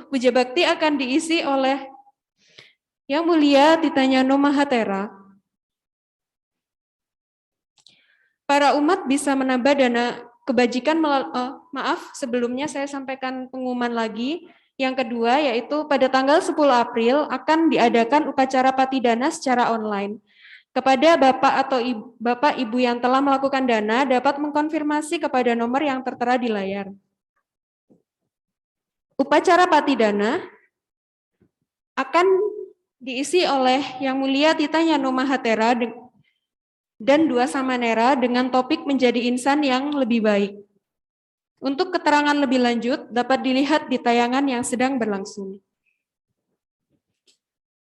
Puja Bakti akan diisi oleh Yang Mulia Titanyano Mahatera. Para umat bisa menambah dana kebajikan sebelumnya saya sampaikan pengumuman lagi. Yang kedua yaitu pada tanggal 10 April akan diadakan upacara patidana secara online. Kepada Bapak atau Bapak Ibu yang telah melakukan dana dapat mengkonfirmasi kepada nomor yang tertera di layar. Upacara patidana akan diisi oleh Yang Mulia Titanyano Mahatera dan 2 samanera dengan topik menjadi insan yang lebih baik. Untuk keterangan lebih lanjut dapat dilihat di tayangan yang sedang berlangsung.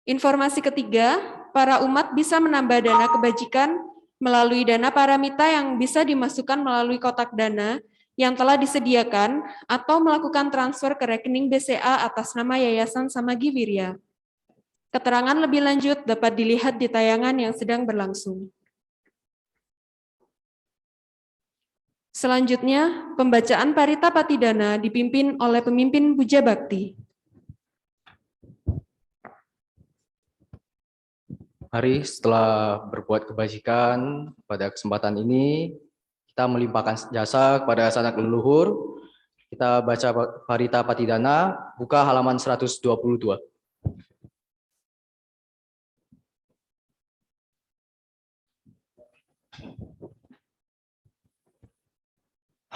Informasi ketiga, para umat bisa menambah dana kebajikan melalui dana paramita yang bisa dimasukkan melalui kotak dana yang telah disediakan atau melakukan transfer ke rekening BCA atas nama Yayasan Samagi Wirya. Keterangan lebih lanjut dapat dilihat di tayangan yang sedang berlangsung. Selanjutnya, pembacaan Parita Patidana dipimpin oleh pemimpin Puja Bakti.
Mari setelah berbuat kebajikan pada kesempatan ini, kita melimpahkan jasa kepada sanak leluhur. Kita baca Parita Patidana, buka halaman 122.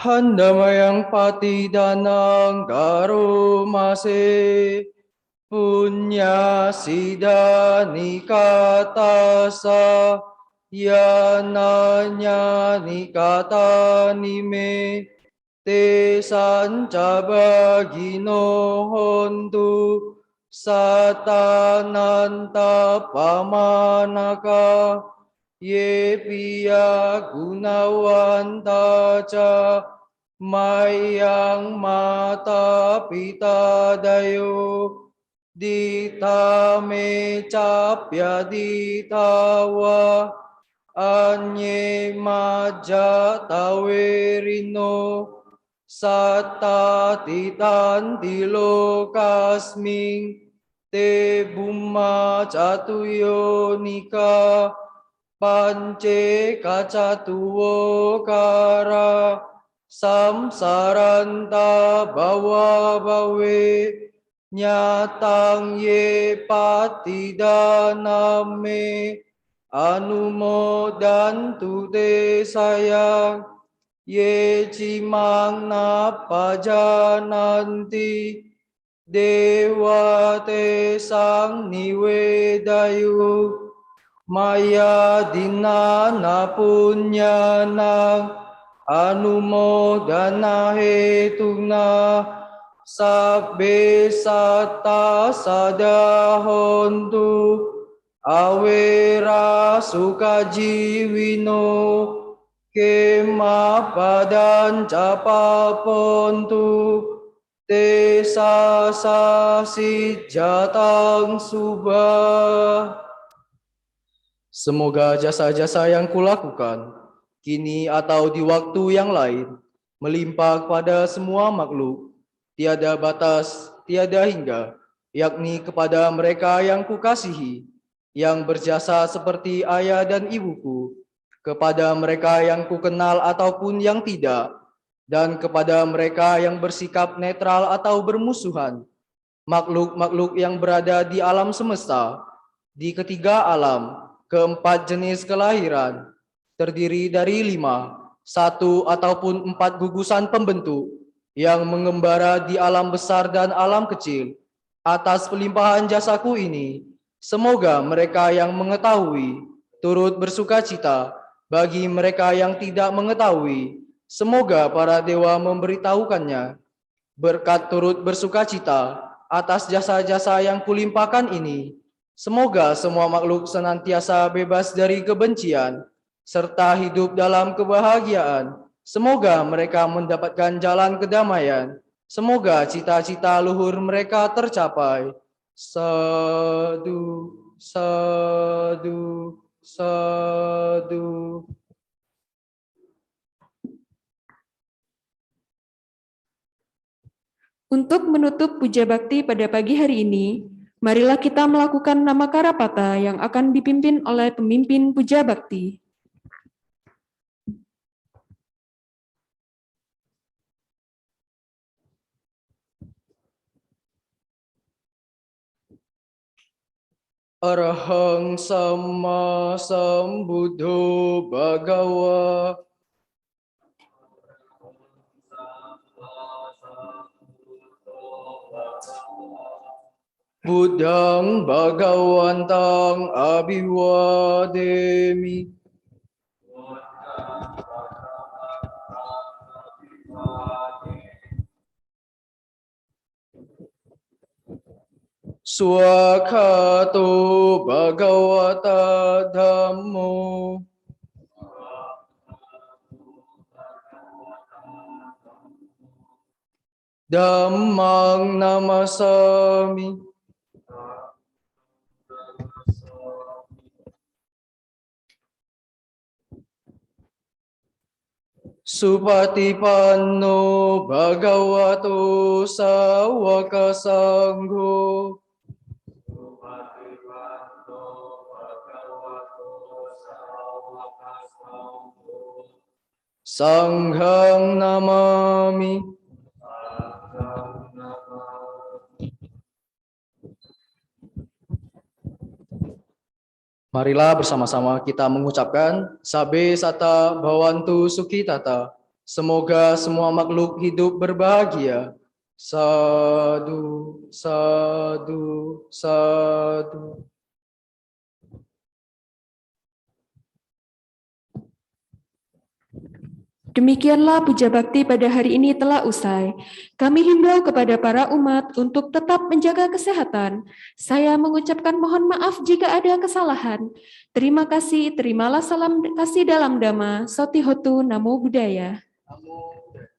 Handamayang patidanang garumase punya sida nikatasa yananya nikata nime te sancabagino hontu satananta pamanaka ye piya gunawanta ca mayang mata pita dayo ditame capya ditawa anye maja tawerino satta titan tilokasming te bumma catuyo nika pance kacatuwo kara samsaranta bawa bawe nyatang ye patidaname anumodantu te sayang ye cimang napajananti dewa te sang niwedayu Maya dinana punyanang anumodana hetuna sabbe satta sadahontu awera sukajiwino kemapadan capapontu te sasasi jatang subah. Semoga jasa-jasa yang kulakukan kini atau di waktu yang lain melimpah kepada semua makhluk, tiada batas, tiada hingga, yakni kepada mereka yang kukasihi, yang berjasa seperti ayah dan ibuku, kepada mereka yang kukenal ataupun yang tidak, dan kepada mereka yang bersikap netral atau bermusuhan, makhluk-makhluk yang berada di alam semesta, di ketiga alam, keempat jenis kelahiran, terdiri dari 5, 1 ataupun 4 gugusan pembentuk yang mengembara di alam besar dan alam kecil. Atas pelimpahan jasaku ini, semoga mereka yang mengetahui turut bersukacita, bagi mereka yang tidak mengetahui, semoga para dewa memberitahukannya. Berkat turut bersukacita atas jasa-jasa yang kulimpahkan ini, semoga semua makhluk senantiasa bebas dari kebencian, serta hidup dalam kebahagiaan. Semoga mereka mendapatkan jalan kedamaian. Semoga cita-cita luhur mereka tercapai. Sadu, sadu, sadu.
Untuk menutup puja bakti pada pagi hari ini, marilah kita melakukan nama Karapata yang akan dipimpin oleh pemimpin puja bakti.
Arahang sama sambuddho bhagawa. Buddhang bhagawantang abhiwademi. Swakato bhagavata dhammo. Dhammang namasami. Supatipanno bhagavato sawaka sangho. Sanghang namami. Marilah bersama-sama kita mengucapkan Sabe Sata Bhawantu Sukhitata. Semoga semua makhluk hidup berbahagia. Sadu, sadu, sadu.
Demikianlah puja bakti pada hari ini telah usai. Kami himbau kepada para umat untuk tetap menjaga kesehatan. Saya mengucapkan mohon maaf jika ada kesalahan. Terima kasih, terimalah salam kasih dalam Dhamma. Sotihotu Namo Buddhaya.
Namo Buddhaya.